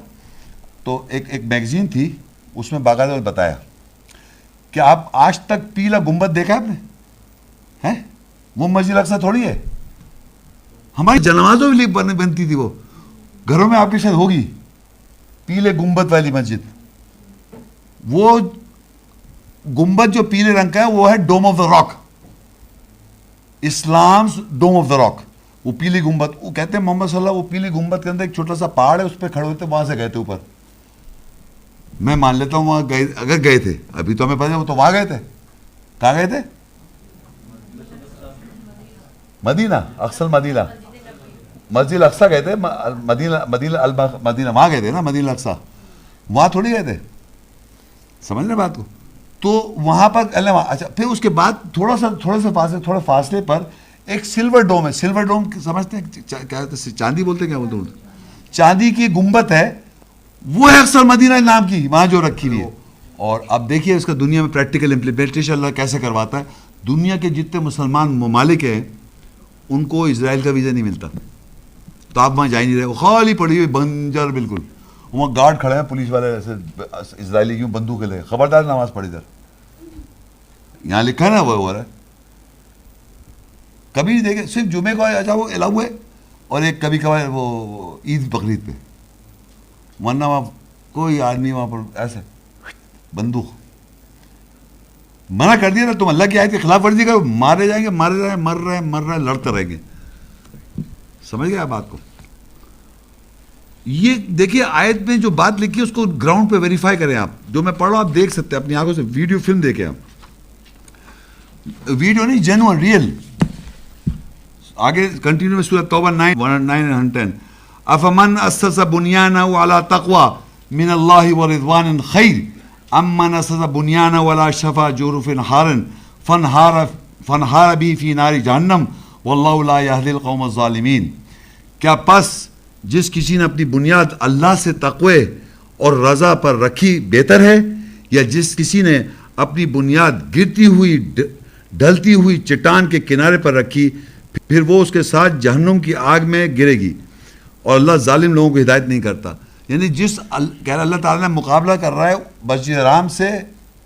[SPEAKER 3] تو ایک میگزین تھی, اس میں باقاعدہ بتایا کہ آپ آج تک پیلا گنبد دیکھا آپ نے ہیں؟ وہ مسجد اقصیٰ تھوڑی ہے. ہماری جنازوں بھی بنتی تھی, وہ گھروں میں آپ کے شاید ہوگی پیلے گنبد والی مسجد. وہ گنبد جو پیلے رنگ کا ہے وہ ہے ڈوم آف دا راک, اسلام ڈوم آف دا راک. وہ پیلی گنبد, وہ کہتے ہیں محمد صلی اللہ, وہ پیلی گنبد کے اندر ایک چھوٹا سا پہاڑ ہے, اس پہ کھڑے ہوتے, وہاں سے گئے تھے اوپر. میں مان لیتا ہوں وہاں گئے, اگر گئے تھے, ابھی تو ہمیں پتہ ہے وہ تو وہاں گئے تھے. کہاں گئے تھے؟ مدینہ, اقصی مدینہ, مسجد اقصیٰ گئے تھے, مدینہ وہاں گئے تھے نا, مدینہ اقصیٰ وہاں تھوڑی گئے تھے. سمجھ رہے بات کو؟ تو وہاں پر اللہ. اچھا پھر اس کے بعد تھوڑا فاصلے پر ایک سلور ڈوم ہے. سلور ڈوم سمجھتے ہیں کیا, چاندی بولتے ہیں, کیا بولتے ہیں, چاندی کی گنبد ہے, وہ ہے اکثر مدینہ نام کی, وہاں جو رکھی ہوئی ہے. اور اب دیکھیے اس کا دنیا میں پریکٹیکل امپلیمنٹیشن اللہ کیسے کرواتا ہے. دنیا کے جتنے مسلمان ممالک ہیں ان کو اسرائیل کا ویزا نہیں ملتا, تو آپ وہاں جا ہی نہیں رہے. وہ خالی پڑی ہوئی بنجر بالکل, وہاں گارڈ کھڑے ہیں پولیس والے ایسے اسرائیلی کیوں بندوق لے, خبردار نماز پڑھی ادھر. یہاں لکھا ہے نا وہ ہو رہا ہے. کبھی دیکھیں صرف جمعے کو اچھا وہ الاؤ ہے, اور ایک کبھی کبھار وہ عید بقرعید پہ, ورنہ وہاں کوئی آدمی وہاں پر ایسے بندوق. منع کر دیا نا, تم اللہ کی آیت کی خلاف ورزی کرو, مارے جائیں گے, مر رہے لڑتے رہیں گے. سمجھ گئے آپ بات کو؟ یہ دیکھیے آیت میں جو بات لکھی ہے اس کو گراؤنڈ پہ ویریفائی کریں آپ. جو میں پڑھ رہا ہوں آپ دیکھ سکتے ہیں اپنی آنکھوں سے, ویڈیو فلم دیکھیں آپ, ویڈیو نہیں, جینوئن ریئل. آگے کنٹینیو میں سورۃ توبہ 9:10 افمن اسس بنیانہ علی تقوی من اللہ ورضوان خیر امن اسس بنیانہ علی شفا جرف ہار فانہار به فی نار جہنم واللہ لا یہدی القوم الظالمین. کیا پس جس کسی نے اپنی بنیاد اللہ سے تقوی اور رضا پر رکھی بہتر ہے, یا جس کسی نے اپنی بنیاد گرتی ہوئی ڈھلتی ہوئی چٹان کے کنارے پر رکھی, پھر وہ اس کے ساتھ جہنم کی آگ میں گرے گی, اور اللہ ظالم لوگوں کو ہدایت نہیں کرتا. یعنی اللہ تعالیٰ نے مقابلہ کر رہا ہے مسجد حرام سے,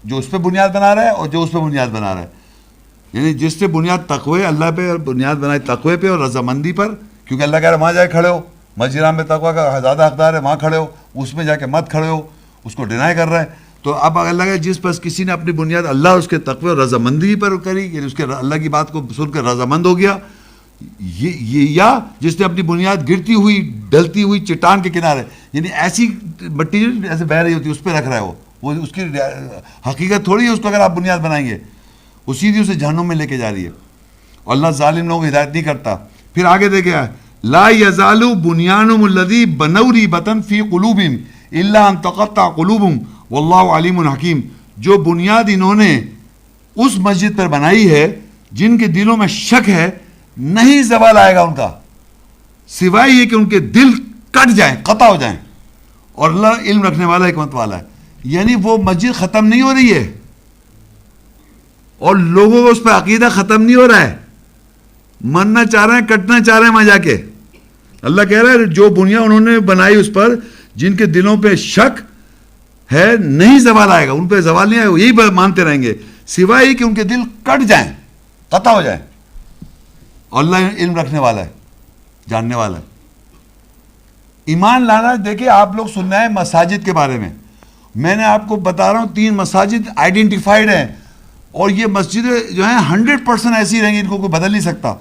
[SPEAKER 3] جو اس پہ بنیاد بنا رہا ہے اور جو اس پہ بنیاد بنا رہا ہے. یعنی جس نے بنیاد تقوی اللہ پہ, اور بنیاد بنائی تقوی پہ اور رضامندی پر, کیونکہ اللہ کہہ رہا ہے وہاں جا کے کھڑے ہو, مسجد حرام میں تقوی کا زیادہ حقدار ہے, وہاں کھڑے ہو, اس میں جا کے مت کھڑے ہو, اس کو ڈینائی کر رہا ہے. تو اب اللہ کہ جس پر کسی نے اپنی بنیاد اللہ اس کے تقوی اور رضامندی پر کری, یعنی اس کے اللہ کی بات کو سن کر رضامند ہو گیا, یا جس نے اپنی بنیاد گرتی ہوئی ڈھلتی ہوئی چٹان کے کنارے, یعنی ایسی مٹی ایسے بہہ رہی ہوتی ہے اس پہ رکھ رہا ہے, وہ اس کی حقیقت تھوڑی ہے اس کو اگر آپ بنیاد بنائیں گے, وہ سیدھی اسے جہنم میں لے کے جا رہی ہے. اور اللہ ظالم لوگوں کو ہدایت نہیں کرتا. پھر آگے دیکھیں لا یزال بنیانہم الذی بنوا ریبۃ فی قلوبہم الا ان تقطع قلوبہم واللہ علیم حکیم. جو بنیاد انہوں نے اس مسجد پر بنائی ہے جن کے دلوں میں شک ہے نہیں زوال آئے گا ان کا سوائے یہ کہ ان کے دل کٹ جائیں, قطع ہو جائیں. اور اللہ علم رکھنے والا, حکمت والا ہے. یعنی وہ مسجد ختم نہیں ہو رہی ہے اور لوگوں کو اس پہ عقیدہ ختم نہیں ہو رہا ہے, مرنا چاہ رہے ہیں, کٹنا چاہ رہے ہیں وہاں جا کے. اللہ کہہ رہا ہے جو بنیاد انہوں نے بنائی اس پر جن کے دلوں پہ شک ہے نہیں زوال آئے گا, ان پہ زوال نہیں آئے گا, یہی مانتے رہیں گے سوائے کہ ان کے دل کٹ جائیں, قطع ہو جائیں. اور اللہ علم رکھنے والا ہے, جاننے والا ہے. ایمان لانا, دیکھیں آپ لوگ سن رہے ہیں مساجد کے بارے میں نے آپ کو بتا رہا ہوں 3 مساجد آئیڈینٹیفائڈ ہیں اور یہ مسجدیں جو ہیں 100% ایسی رہیں گی, ان کو کوئی بدل نہیں سکتا.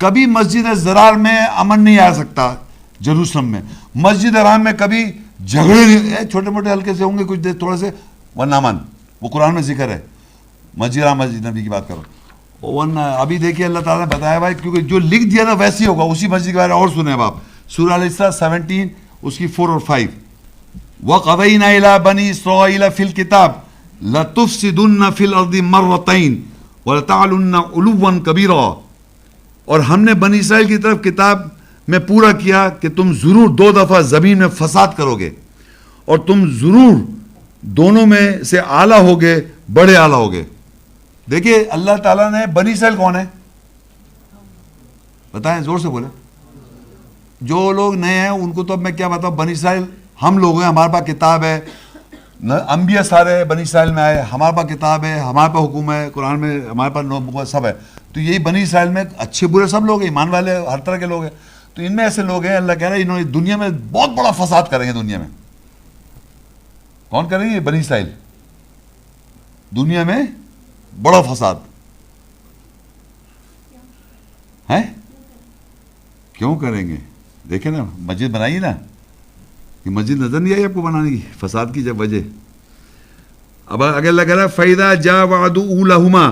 [SPEAKER 3] کبھی مسجد زرار میں امن نہیں آ سکتا, جروسلم میں. مسجد حرام میں کبھی جھگڑے نہیں, چھوٹے موٹے ہلکے سے ہوں گے کچھ دیر تھوڑے سے, ورنہ امن, وہ قرآن میں ذکر ہے. مسجد حرام مسجد نبی کی بات کرو, ورنہ ابھی دیکھیے اللہ تعالیٰ نے بتایا بھائی, کیونکہ جو لکھ دیا نا ویسے ہی ہوگا. اسی مسجد کے بارے میں اور سنیں اب آپ, سورہ الاسراء 17 اس کی 4 اور 5. وَقَضَيْنَا إِلَىٰ بَنِي إِسْرَائِيلَ فِي الْكِتَابِ لَتُفْسِدُنَّ فِي الْأَرْضِ مَرَّتَيْنِ وَلَتَعْلُنَّ عُلُوًّا كَبِيرًا. اور ہم نے بنی اسرائیل کی طرف کتاب میں پورا کیا کہ تم ضرور 2 دفعہ زمین میں فساد کرو گے اور تم ضرور دونوں میں سے اعلیٰ ہوگے, بڑے اعلیٰ ہوگے. دیکھیے اللہ تعالیٰ نے, بنی اسرائیل کون ہے بتائیں, زور سے بولے. جو لوگ نئے ہیں ان کو تو اب میں کیا بتاؤں, بنی اسرائیل ہم لوگ ہیں, ہمارے پاس کتاب ہے, انبیاء سارے بنی اسرائیل میں آئے, ہمارے پاس کتاب ہے, ہمارے پاس حکم ہے, قرآن میں ہمارے پاس نو سب ہے. تو یہی بنی اسرائیل میں اچھے برے سب لوگ ہیں, ایمان والے ہر طرح کے لوگ ہیں. تو ان میں ایسے لوگ ہیں, اللہ کہہ رہا ہے انہوں نے دنیا میں بہت بڑا فساد کریں گے. دنیا میں کون کریں گے؟ بنی اسرائیل. دنیا میں بڑا فساد ہے. کیوں کریں گے؟ دیکھیں نا مسجد بنائی نا, یہ مسجد نظر نہیں آئی آپ کو بنانے کی, فساد کی جب وجہ. اب اگر اللہ کہہ رہا ہے فَإِذَا جَاءَ وَعْدُ أُولَاهُمَا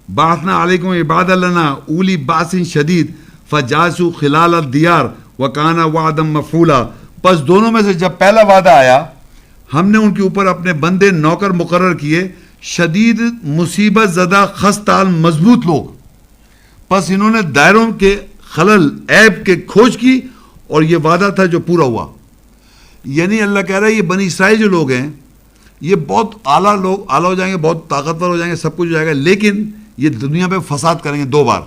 [SPEAKER 3] بَعَثْنَا عَلَيْكُمْ عِبَادًا لَنَا أُولِي بَأْسٍ شَدِيدٍ فَجَاسُوا خِلَالَ الدِّيَارِ وَكَانَ وَعْدًا مَفْعُولًا. پس دونوں میں سے جب پہلا وعدہ آیا ہم نے ان کے اوپر اپنے بندے نوکر مقرر کیے, شدید مصیبت زدہ خستال مضبوط لوگ. پس انہوں نے دائروں کے خلل عیب کے کھوج کی اور یہ وعدہ تھا جو پورا ہوا. یعنی اللہ کہہ رہا ہے یہ بنی اسرائیل جو لوگ ہیں یہ بہت اعلیٰ لوگ, اعلیٰ ہو جائیں گے, بہت طاقتور ہو جائیں گے, سب کچھ ہو جائے گا, لیکن یہ دنیا پہ فساد کریں گے 2 بار.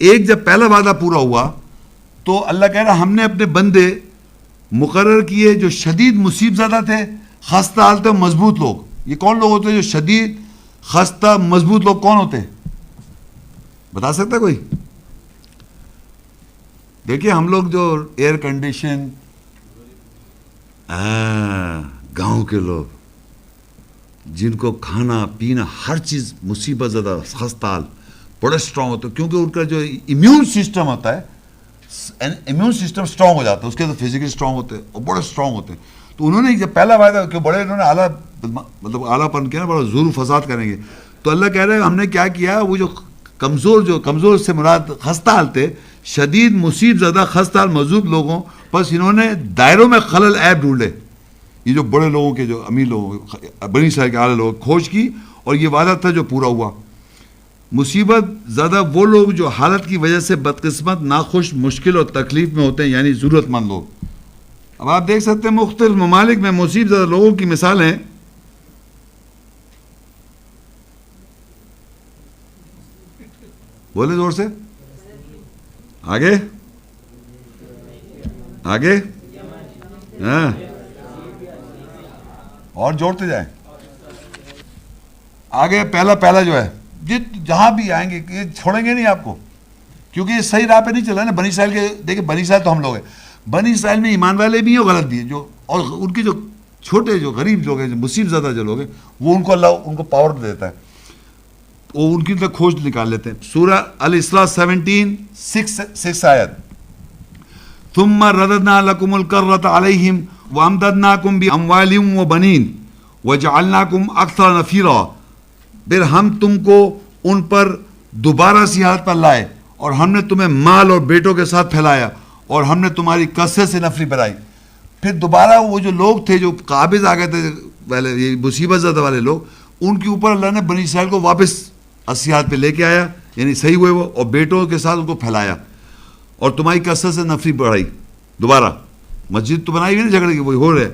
[SPEAKER 3] ایک جب پہلا وعدہ پورا ہوا تو اللہ کہہ رہا ہے ہم نے اپنے بندے مقرر کیے جو شدید مصیبت زدہ تھے, خستہ حال تھے, مضبوط لوگ. یہ کون لوگ ہوتے ہیں جو شدید خستہ مضبوط لوگ کون ہوتے ہیں بتا سکتا ہے کوئی؟ دیکھیے ہم لوگ جو ایئر کنڈیشن, گاؤں کے لوگ جن کو کھانا پینا ہر چیز مصیبت زدہ خستہ حال, بڑے اسٹرانگ ہوتے ہیں کیونکہ ان کا جو امیون سسٹم ہوتا ہے, امیون سسٹم اسٹرانگ ہو جاتا ہے, اس کے تو فزیکلی اسٹرانگ ہوتے ہیں اور بڑے اسٹرانگ ہوتے ہیں. تو انہوں نے جب پہلا وعدہ کہ بڑے انہوں نے اعلیٰ مطلب اعلیٰ پن کیا نا, بڑا ظلم فساد کریں گے. تو اللہ کہہ رہے ہیں ہم نے کیا کیا, وہ جو کمزور سے مراد خستہ حال تھے, شدید مصیبت زدہ خستہ حال مضبوط لوگوں, بس انہوں نے دائروں میں خلل عیب ڈھونڈے. یہ جو بڑے لوگوں کے, جو امیر لوگوں, بنی اسرائیل کے اعلیٰ لوگ کھوج کی اور یہ وعدہ تھا جو پورا ہوا. مصیبت زدہ وہ لوگ جو حالت کی وجہ سے بدقسمت, ناخوش, مشکل اور تکلیف میں ہوتے ہیں, یعنی ضرورت مند لوگ. اب آپ دیکھ سکتے ہیں مختلف ممالک میں مصیبت زدہ لوگوں کی مثالیں. بولے زور سے, آگے آگے, ہاں اور جوڑتے جائیں آگے. پہلا جو ہے جہاں بھی آئیں گے یہ چھوڑیں گے نہیں آپ کو, کیونکہ یہ صحیح راہ پہ نہیں چلا نا. بنی اسرائیل کے دیکھیں, بنی اسرائیل تو ہم لوگ ہیں, بنی اسرائیل میں ایمان والے بھی ہیں اور غلط بھی ہیں, جو اور ان کی جو چھوٹے جو غریب لوگ ہیں, جو مصیبت زدہ جو لوگ ہیں, وہ ان کو اللہ ان کو پاور دیتا ہے, وہ ان کی طرح کھوج نکال لیتے ہیں. سورہ الاسراء 17:6 آیت. ثم رددنا لكم الكرة عليهم وامددناكم باموال وبنين وجعلناكم اكثر نفيرا. پھر ہم تم کو ان پر دوبارہ سی حالت پر لائے اور ہم نے تمہیں مال اور بیٹوں کے ساتھ پھیلایا اور ہم نے تمہاری کثرت سے نفری بڑھائی. پھر دوبارہ وہ جو لوگ تھے جو قابض آ گئے تھے پہلے یہ مصیبت زدہ والے لوگ, ان کے اوپر اللہ نے بنی اسرائیل کو واپس اصلیات پہ لے کے آیا, یعنی صحیح ہوئے وہ, اور بیٹوں کے ساتھ ان کو پھیلایا اور تمہاری کثرت سے نفری بڑھائی. دوبارہ مسجد تو بنائی ہوئی نا جھگڑے کی, وہی ہو رہے.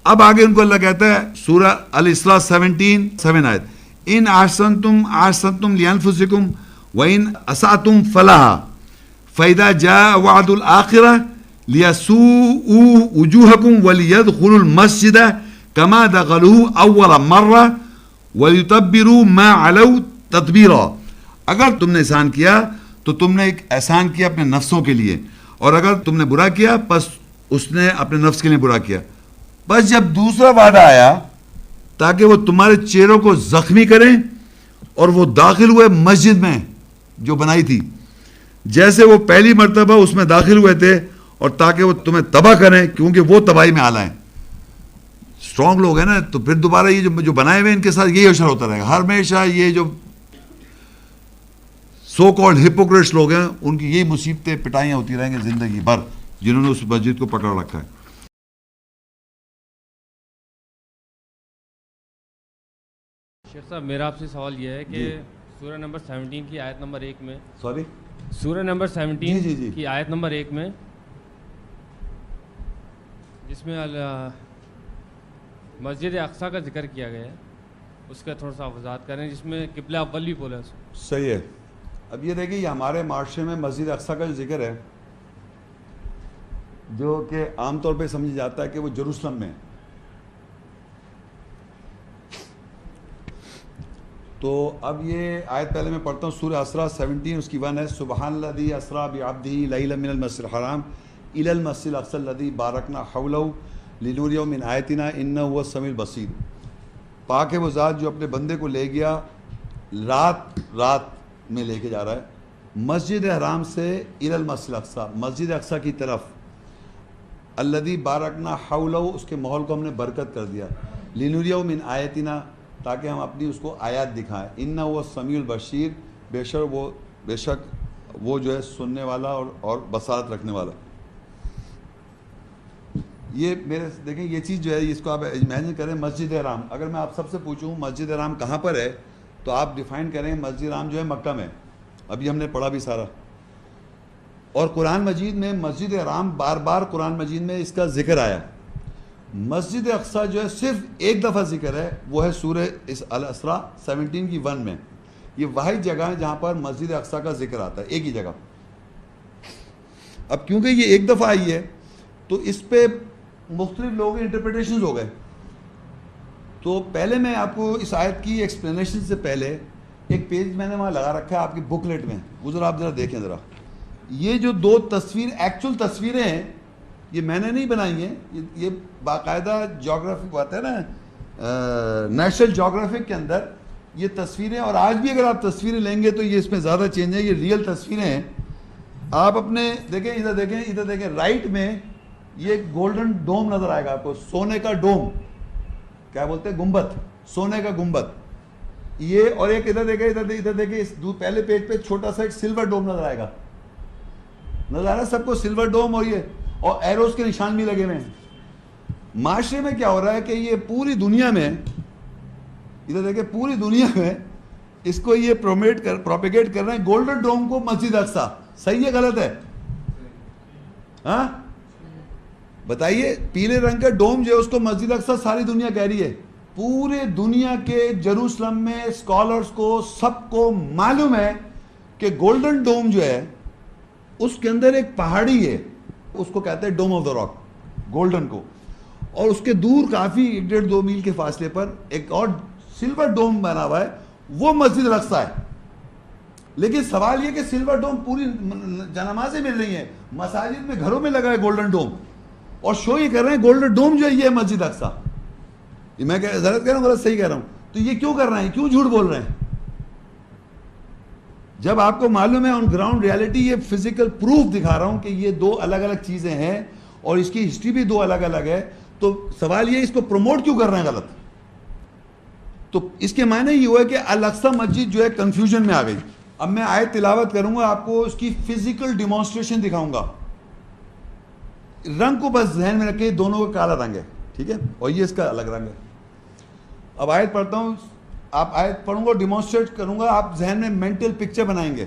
[SPEAKER 3] اب آگے ان کو اللہ کہتا ہے سورہ الاسراء 17 آیت, ان احسنتم احسنتم لانفسکم وان اسأتم فلہا فاذا جاء وعد الآخرہ لیسوءوا وجوہکم ولیدخلوا المسجد کما دخلوہ اول مرہ ولیتبروا ما علوا تتبیرا. اگر تم نے احسان کیا تو تم نے ایک احسان کیا اپنے نفسوں کے لیے, اور اگر تم نے برا کیا پس اس نے اپنے نفس کے لیے برا کیا. بس جب دوسرا وعدہ آیا تاکہ وہ تمہارے چہروں کو زخمی کریں, اور وہ داخل ہوئے مسجد میں جو بنائی تھی, جیسے وہ پہلی مرتبہ اس میں داخل ہوئے تھے, اور تاکہ وہ تمہیں تباہ کریں کیونکہ وہ تباہی میں آلہ ہیں. اسٹرانگ لوگ ہیں نا, تو پھر دوبارہ یہ جو بنائے ہوئے ان کے ساتھ یہی اشر ہوتا رہے گا. ہمیشہ یہ جو سو کالڈ ہپوکریٹس لوگ ہیں ان کی یہی مصیبتیں پٹائیاں ہوتی رہیں گی زندگی بھر, جنہوں نے اس مسجد کو پکڑ رکھا ہے.
[SPEAKER 4] شیخ صاحب میرا آپ سے سوال یہ ہے کہ سورہ نمبر 17 کی آیت نمبر 1 میں,
[SPEAKER 3] سوری
[SPEAKER 4] سورہ نمبر 17
[SPEAKER 3] جی.
[SPEAKER 4] کی آیت نمبر 1 میں جس میں مسجد اقصیٰ کا ذکر کیا گیا ہے, اس کا تھوڑا سا وضاحت کریں, جس میں قبلہ اول بھی بولا ہے.
[SPEAKER 3] صحیح ہے. اب یہ دیکھیں, یہ ہمارے معاشرے میں مسجد اقصیٰ کا جو ذکر ہے, جو کہ عام طور پہ سمجھا جاتا ہے کہ وہ جروسلم میں, تو اب یہ آیت پہلے میں پڑھتا ہوں, سورہ اسراء 17 اس کی 1 ہے, سبحان الذی اسریٰ بعبدہ لیلا من المسجد الحرام الی المسجد الاقصی الذی بارکنا حولہ لنریہ من آیاتنا انہ هو السمیع البصیر. پاک ہے وہ ذات جو اپنے بندے کو لے گیا رات میں لے کے جا رہا ہے مسجد حرام سے الی المسجد الاقصی, مسجد اقصی کی طرف, الذی بارکنا حولہ اس کے ماحول کو ہم نے برکت کر دیا, لنریہ من آیاتنا تاکہ ہم اپنی اس کو آیات دکھائیں, انہ هو السمیع البصیر بے شک وہ جو ہے سننے والا اور بصارت رکھنے والا. یہ میرے دیکھیں یہ چیز جو ہے اس کو آپ امیجن کریں, مسجد حرام, اگر میں آپ سب سے پوچھوں مسجد حرام کہاں پر ہے تو آپ ڈیفائن کریں مسجد حرام جو ہے مکہ میں, ابھی ہم نے پڑھا بھی سارا, اور قرآن مجید میں مسجد حرام بار بار قرآن مجید میں اس کا ذکر آیا. مسجد اقصیٰ جو ہے صرف ایک دفعہ ذکر ہے, وہ ہے سورہ الاسراء 17 کی 1 میں. یہ واحد جگہ ہے جہاں پر مسجد اقصیٰ کا ذکر آتا ہے, ایک ہی جگہ. اب کیونکہ یہ ایک دفعہ آئی ہے تو اس پہ مختلف لوگوں کے انٹرپریٹیشنز ہو گئے. تو پہلے میں آپ کو اس آیت کی ایکسپلینیشن سے پہلے ایک پیج میں نے وہاں لگا رکھا ہے آپ کی بک لیٹ میں, وہ ذرا آپ ذرا دیکھیں ذرا. یہ جو 2 ایکچول تصویریں ہیں یہ میں نے نہیں بنائی ہیں, یہ باقاعدہ جغرافک بات ہے نا, نیشنل جغرافک کے اندر یہ تصویریں, اور آج بھی اگر آپ تصویریں لیں گے تو یہ اس میں زیادہ چینج ہے, یہ ریئل تصویریں ہیں. آپ اپنے دیکھیں, ادھر دیکھیں رائٹ میں یہ گولڈن ڈوم نظر آئے گا آپ کو, سونے کا ڈوم, کیا بولتے ہیں گنبد, سونے کا گنبد یہ, اور ایک ادھر دیکھیں اس پہلے پیج پہ چھوٹا سا ایک سلور ڈوم نظر آئے گا, نظر آ رہا ہے سب کو سلور ڈوم, اور یہ اور ایروز کے نشان بھی لگے ہوئے ہیں. معاشرے میں کیا ہو رہا ہے کہ یہ پوری دنیا میں, ادھر دیکھیں پوری دنیا میں اس کو یہ پروپیگیٹ کر رہے ہیں گولڈن ڈوم کو مسجد اقصیٰ. صحیح ہے غلط ہے؟ ہاں بتائیے. پیلے رنگ کا ڈوم جو ہے اس کو مسجد اقصیٰ ساری دنیا کہہ رہی ہے. پورے دنیا کے جروسلم میں اسکالرز کو سب کو معلوم ہے کہ گولڈن ڈوم جو ہے اس کے اندر ایک پہاڑی ہے, اس کو کہتے ہیں ڈوم آف دا راک, گولڈن کو, اور اس کے دور کافی 1.5-2 میل کے فاصلے پر ایک اور سلور ڈوم بنا ہوا ہے, وہ مسجد الاقصیٰ ہے. لیکن سوال یہ کہ سلور ڈوم پوری جنمازیں مل رہی ہیں, مساجد میں گھروں میں لگا ہے گولڈن ڈوم, اور شو یہ کر رہے ہیں گولڈن ڈوم جو ہے یہ ہے مسجد اقصیٰ. یہ میں غلط کہہ رہا ہوں غلط صحیح کہہ رہا ہوں؟ تو یہ کیوں کر رہے ہیں, کیوں جھوٹ بول رہے ہیں, جب آپ کو معلوم ہے آن گراؤنڈ ریالٹی یہ فزیکل پروف دکھا رہا ہوں کہ یہ 2 الگ الگ چیزیں ہیں اور اس کی ہسٹری بھی 2 الگ الگ ہے. تو سوال یہ اس کو پروموٹ کیوں کر رہے ہیں غلط؟ تو اس کے معنی یہ ہوا ہے کہ الاقصیٰ مسجد جو ہے کنفیوژن میں آ گئی. اب میں آیت تلاوت کروں گا, آپ کو اس کی فزیکل ڈیمانسٹریشن دکھاؤں گا. رنگ کو بس ذہن میں رکھیں، دونوں کا کالا رنگ ہے، ٹھیک ہے، اور یہ اس کا الگ رنگ ہے. اب آیت پڑھتا ہوں، آپ آیت پڑھوں گا، ڈیمونسٹریٹ کروں گا، آپ ذہن میں مینٹل پکچر بنائیں گے.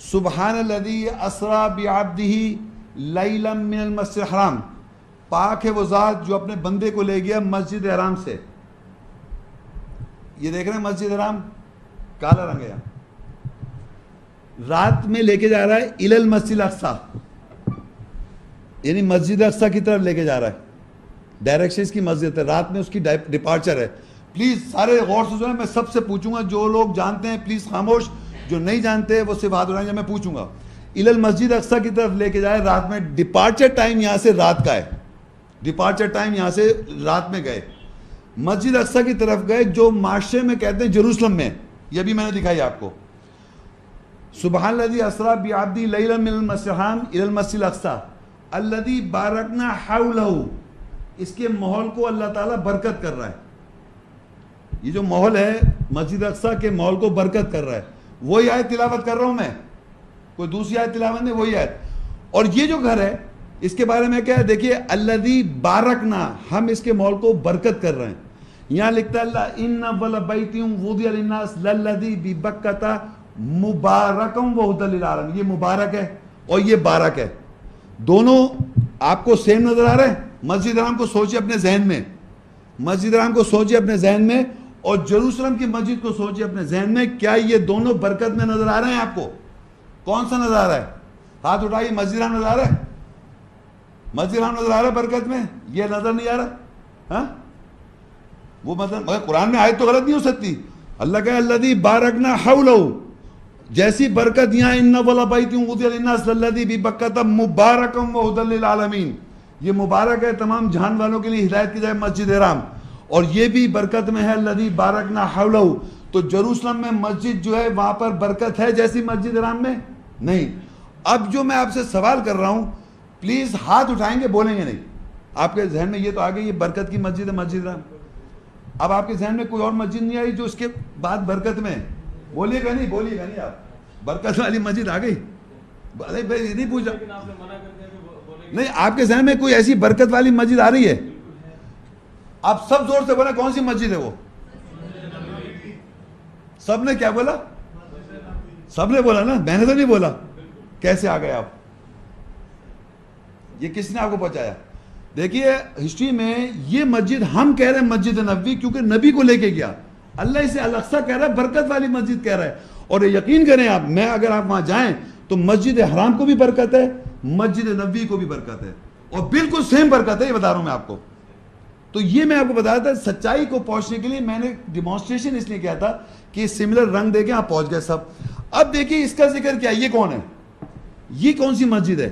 [SPEAKER 3] سبحان الذی اسریٰ بعبدہ لیلا من المسجد الحرام، پاک ہے وہ ذات جو اپنے بندے کو لے گیا مسجد حرام سے. یہ دیکھ رہے ہیں مسجد حرام کالا رنگ ہے، رات میں لے کے جا رہا ہے الی المسجد الاقصیٰ، یعنی مسجد اقصیٰ کی طرف لے کے جا رہا ہے. ڈائریکشن اس کی مسجد ہے، رات میں اس کی ڈپارچر ہے. پلیز سارے غور سے سنیں، میں سب سے پوچھوں گا، جو لوگ جانتے ہیں پلیز خاموش، جو نہیں جانتے وہ صرف ہاتھ اٹھائیں. جب میں پوچھوں گا الی المسجد اقصیٰ کی طرف لے کے جائے رات میں، ڈپارچر ٹائم یہاں سے رات کا ہے، ڈپارچر ٹائم یہاں سے رات میں گئے، مسجد اقصیٰ کی طرف گئے جو معاشرے میں کہتے ہیں جیروسلم میں. یہ بھی میں نے دکھائی آپ کو. سبحان الذی اسریٰ بعبدہ لیلا من المسجد الحرام الی المسجد الاقصیٰ الذی بارکنا حولہ، اس کے ماحول کو اللہ تعالیٰ برکت کر رہا ہے. یہ جو ماحول ہے مسجد اقصیٰ کے ماحول کو برکت کر رہا ہے. وہی آیت تلاوت کر رہا ہوں میں، کوئی دوسری آیت تلاوت نہیں، وہی آیت. اور یہ جو گھر ہے اس کے بارے میں کیا ہے، دیکھیے الذی بارکنا، ہم اس کے ماحول کو برکت کر رہے ہیں. یہاں لکھتا ہے اللہ ان اول بیت وضع للناس للذی ببکۃ مبارکا وہدی للعالمین، یہ مبارک ہے اور یہ بارک ہے، دونوں آپ کو سیم نظر آ رہے ہیں. مسجد حرام کو سوچیے اپنے ذہن میں، مسجد حرام کو سوچیے اپنے ذہن میں، اور جیروسلم کی مسجد کو سوچیے اپنے ذہن میں. کیا یہ دونوں برکت میں نظر آ رہے ہیں آپ کو؟ کون سا نظر آ رہا ہے؟ ہاتھ اٹھائیے. مسجد حرام نظر آ رہا ہے؟ مسجد حرام نظر آ رہا ہے برکت میں؟ یہ نظر نہیں آ رہا؟ ہاں وہ مطلب مگر قرآن میں آیت تو غلط نہیں ہو سکتی. اللہ کہے الذی بارکنا حولہ، جیسی برکت یہاں ان اول بیت وضع للناس للذی ببکۃ مبارکا وہدی للعالمین، یہ مبارک ہے تمام جہان والوں کے لیے، ہدایت کی جائے مسجد حرام، اور یہ بھی برکت میں ہے الذی بارکنا حولہ. تو جیروسلم میں مسجد جو ہے وہاں پر برکت ہے جیسی مسجد حرام میں نہیں. اب جو میں آپ سے سوال کر رہا ہوں، پلیز ہاتھ اٹھائیں گے، بولیں گے نہیں. آپ کے ذہن میں یہ تو آ گئی یہ برکت کی مسجد ہے مسجد حرام. اب آپ کے ذہن میں کوئی اور مسجد نہیں آئی جو اس کے بعد برکت میں؟ بولیے گا نہیں، بولیے گا نہیں. آپ برکت والی مسجد آ گئی؟ نہیں پوچھا نہیں. آپ کے ذہن میں کوئی ایسی برکت والی مسجد آ رہی ہے؟ آپ سب زور سے بولا کون سی مسجد ہے وہ؟ سب نے کیا بولا؟ سب نے بولا نا، میں نے تو نہیں بولا. کیسے آ گئے آپ؟ یہ کس نے آپ کو پہنچایا؟ دیکھیے ہسٹری میں یہ مسجد ہم کہہ رہے ہیں مسجد نبوی کیونکہ نبی کو لے کے گیا. اللہ اسے الاقصیٰ کہہ رہا ہے، برکت والی مسجد کہہ رہا ہے. اور یقین کریں آپ، میں اگر آپ وہاں جائیں تو مسجد حرام کو بھی برکت ہے، مسجد نبوی کو بھی برکت ہے، اور بالکل سیم برکت ہے. یہ بتا رہا ہوں میں آپ کو. تو یہ میں آپ کو بتایا تھا، سچائی کو پہنچنے کے لیے میں نے ڈیمونسٹریشن اس لیے کیا تھا کہ سملر رنگ دے کے آپ پہنچ گئے سب. اب دیکھیے اس کا ذکر کیا، یہ کون ہے؟ یہ کون سی مسجد ہے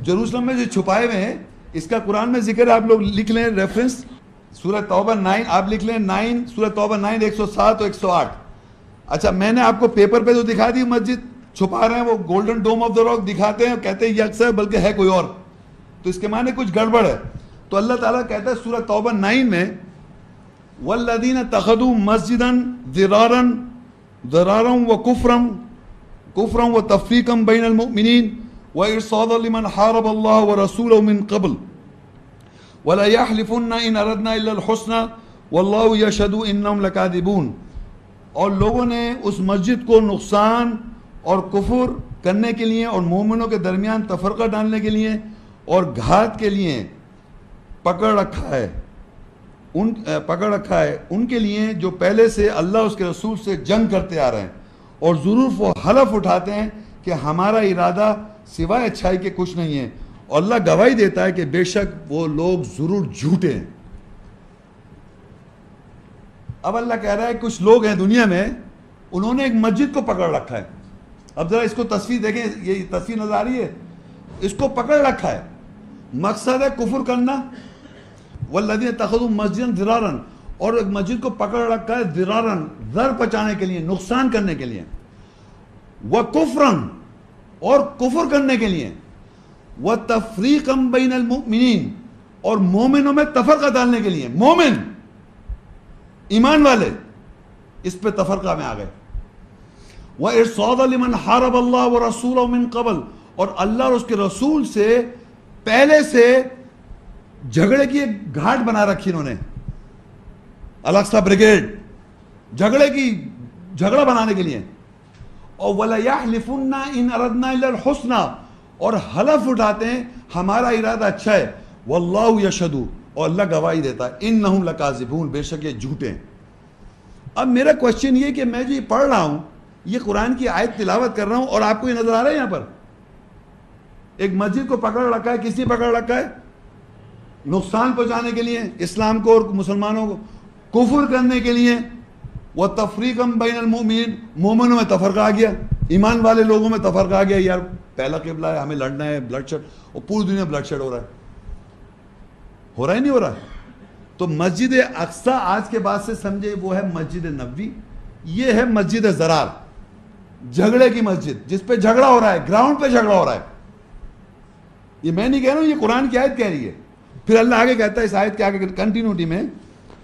[SPEAKER 3] جیروسلم میں جو چھپائے ہوئے ہیں؟ اس کا قرآن میں ذکر ہے، آپ لوگ لکھ لیں ریفرنس، سورہ توبہ 9، آپ لکھ لیں 9، سورہ توبہ 9 107 اور 108. اچھا میں نے آپ کو پیپر پہ تو دکھا دی مسجد، چھپا رہے ہیں وہ golden dome of the rock دکھاتے ہیں، کہتے ہیں یہ اکثر بلکہ ہے کوئی اور، تو اس کے معنی کچھ گڑبڑ ہے. تو اللہ تعالیٰ کہتا ہے سورہ توبہ 9 میں والذین اتخذوا مسجدا ضرارا وکفرا وتفریقا بین المؤمنین وارصادا لمن حارب اللہ ورسولہ من قبل ولا یحلفن ان اردنا الا الحسنى واللہ یشہد انہم لکاذبون. اور لوگوں نے اس مسجد کو نقصان اور کفر کرنے کے لیے اور مومنوں کے درمیان تفرقہ ڈالنے کے لیے اور گھات کے لیے پکڑ رکھا ہے ان کے لیے جو پہلے سے اللہ اس کے رسول سے جنگ کرتے آ رہے ہیں، اور ضرور وہ حلف اٹھاتے ہیں کہ ہمارا ارادہ سوائے اچھائی کے کچھ نہیں ہے، اور اللہ گواہی دیتا ہے کہ بے شک وہ لوگ ضرور جھوٹے ہیں. اب اللہ کہہ رہا ہے کچھ لوگ ہیں دنیا میں، انہوں نے ایک مسجد کو پکڑ رکھا ہے. اب ذرا اس کو تصویر دیکھیں، یہ تصویر نظر آ رہی ہے، اس کو پکڑ رکھا ہے. مقصد ہے کفر کرنا، والذین اتخذوا مسجدا ضرارا، اور ایک مسجد کو پکڑ رکھا ہے ضرارا، ضرر پہنچانے کے لیے، نقصان کرنے کے لیے، وکفرا، اور کفر کرنے کے لیے، وتفریقا بین المؤمنین، اور مومنوں میں تفرقہ ڈالنے کے لیے. مومن ایمان والے اس پہ تفرقہ میں آ گئے. وارصادا لمن حارب اللہ ورسولہ من قبل، اور اللہ اور اس کے رسول سے
[SPEAKER 5] پہلے سے جھگڑے کی ایک گھاٹ بنا رکھی انہوں نے, الاقصی بریگیڈ جھگڑا بنانے کے لیے. اور وَلَيَحْلِفُنَّ إِنْ أَرَدْنَا إِلَّا الْحُسْنَى, اور حلف اٹھاتے ہیں ہمارا ارادہ اچھا ہے. وَاللَّهُ يَشْهَدُ, اور اللہ گواہی دیتا ہے, إِنَّهُمْ لَكَاذِبُونَ, بے شک یہ جھوٹے ہیں. اب میرا کوشچن یہ کہ میں جو یہ پڑھ رہا ہوں, یہ قرآن کی آیت تلاوت کر رہا ہوں, اور آپ کو یہ نظر آ رہا ہے یہاں پر ایک مسجد کو پکڑ رکھا ہے, کسی پکڑ رکھا ہے نقصان پہنچانے کے لیے اسلام کو اور مسلمانوں کو, کفر کرنے کے لیے. وَتَفْرِيقًا بَيْنَ الْمُؤْمِنِينَ, مومنوں میں تفرقہ آ گیا, ایمان والے لوگوں میں تفرقہ آ گیا, یار پہلا قبلہ ہے, ہمیں لڑنا ہے, بلڈ شیڈ, اور پوری دنیا بلڈ شیڈ ہو رہا ہے نہیں ہو رہا. تو مسجد اقصی آج کے بعد سے سمجھے وہ ہے مسجد نبوی, یہ ہے مسجد ضرار, جھگڑے کی مسجد, جس پہ جھگڑا ہو رہا ہے, گراؤنڈ پہ جھگڑا ہو رہا ہے. یہ میں نہیں کہہ رہا ہوں, یہ قرآن کی آیت کہہ رہی ہے. پھر اللہ آگے کہتا ہے اس آیت کے آگے کنٹینیوٹی میں,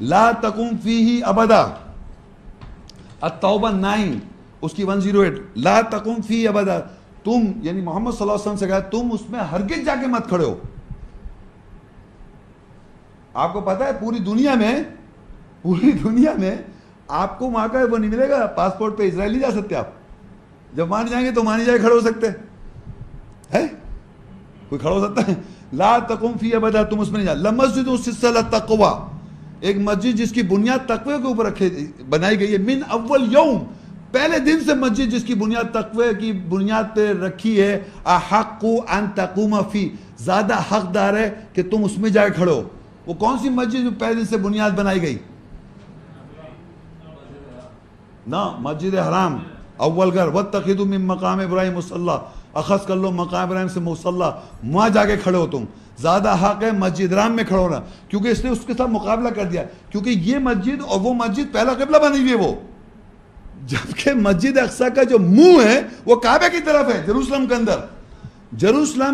[SPEAKER 5] لا تقم فیہ ابدا, التوبہ 9 اس کی 108, لا تقم فیہ ابدا, تم یعنی محمد صلی اللہ علیہ وسلم سے کہا تم اس میں ہرگز جا کے مت کھڑے ہو. آپ کو پتا ہے پوری دنیا میں آپ کو وہاں کا وہ نہیں ملے گا, پاسپورٹ پہ اسرائیل نہیں جا سکتے آپ, جب مان جائیں گے تو مانی جائے کھڑے ہو سکتے ہیں, کوئی کھڑا ہو سکتا ہے. لا تقم فی ابدا, تم اس میں نہیں جا. لمسجد اسست علی التقوی, ایک مسجد جس کی بنیاد تقوی کے اوپر بنائی گئی ہے. من اول یوم, پہلے دن سے مسجد جس کی بنیاد تقوی کی بنیاد پہ رکھی ہے. احق ان تقوم فی, زیادہ حقدار ہے کہ تم اس میں جا کے کھڑے ہو. وہ کون سی مسجد جو پہلے دن سے بنیاد بنائی گئی؟ نا مسجد حرام اول گھر. واتخذوا من مقام ابراہیم مصلی, اخذ کر لو مقام ابراہیم سے مصلی, وہاں جا کے کھڑے ہو تم. زیادہ حق ہے مسجد حرام میں کھڑے ہونا, کیونکہ اس نے اس کے ساتھ مقابلہ کر دیا, کیونکہ یہ مسجد اور وہ مسجد پہلا قبلہ بنی ہوئی ہے وہ, جبکہ مسجد اقصی کا جو منہ ہے وہ کعبہ کی طرف ہے. جیروسلم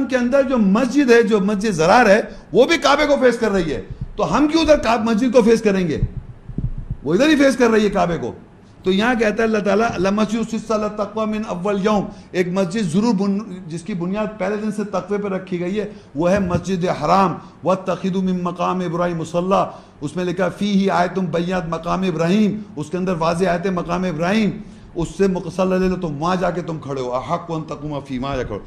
[SPEAKER 5] کے اندر جو مسجد ہے, جو مسجد ضرار ہے, وہ بھی کعبے کو فیس کر رہی ہے. تو ہم کیوں ادھر مسجد کو فیس کریں گے, وہ ادھر ہی فیس کر رہی ہے کعبے کو. تو یہاں کہتا ہے اللہ تعالیٰ لمسجد اسست علی التقوی من اول یوم, ایک مسجد ضرور جس کی بنیاد پہلے دن سے تقوی پہ رکھی گئی ہے, وہ ہے مسجد حرام. واتخذوا من مقام ابراہیم مصلی, اس میں لکھا فیہ آیۃ بینات مقام ابراہیم, اس کے اندر واضح آیت مقام ابراہیم, اس سے مصلی لے لو, تم وہاں جا کے تم کھڑے ہو. احق ان تقوم فی, وہاں جا کھڑے.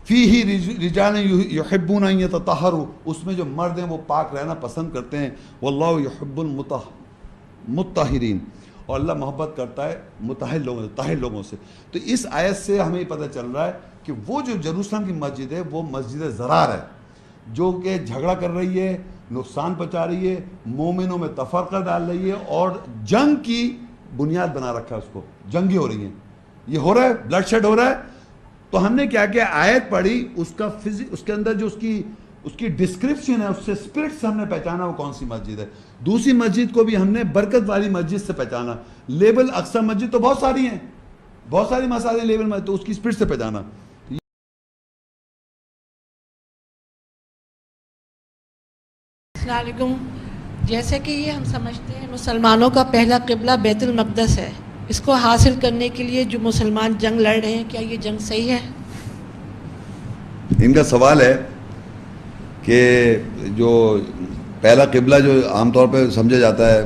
[SPEAKER 5] فیہ رجال یحبون ان یتطہروا, اس میں جو مرد ہیں وہ پاک رہنا پسند کرتے ہیں. واللہ یحب المطہرین, اور اللہ محبت کرتا ہے مطہر لوگوں سے, طاہر لوگوں سے. تو اس آیت سے ہمیں پتہ چل رہا ہے کہ وہ جو جیروسلم کی مسجد ہے وہ مسجد ضرار ہے, جو کہ جھگڑا کر رہی ہے, نقصان پہنچا رہی ہے, مومنوں میں تفرقہ ڈال رہی ہے, اور جنگ کی بنیاد بنا رکھا ہے اس کو. جنگیں ہو رہی ہیں, یہ ہو رہا ہے, بلڈ شیڈ ہو رہا ہے. تو ہم نے کیا کیا, آیت پڑھی, اس کے اندر جو اس کی ڈسکرپشن ہے, اس سے اسپرٹ سے ہم نے پہچانا وہ کون سی مسجد ہے. دوسری مسجد کو بھی ہم نے برکت والی مسجد سے پہچانا. لیبل اقصی مسجد تو بہت ساری ہیں, بہت ساری مساجد لیبل میں, تو اس کی اسپرٹ سے پہچانا.
[SPEAKER 6] السلام علیکم. جیسے کہ یہ ہم سمجھتے ہیں مسلمانوں کا پہلا قبلہ بیت المقدس ہے, اس کو حاصل کرنے کے لیے جو مسلمان جنگ لڑ رہے ہیں, کیا یہ جنگ صحیح ہے؟
[SPEAKER 3] ان کا سوال ہے کہ جو پہلا قبلہ جو عام طور پہ سمجھا جاتا ہے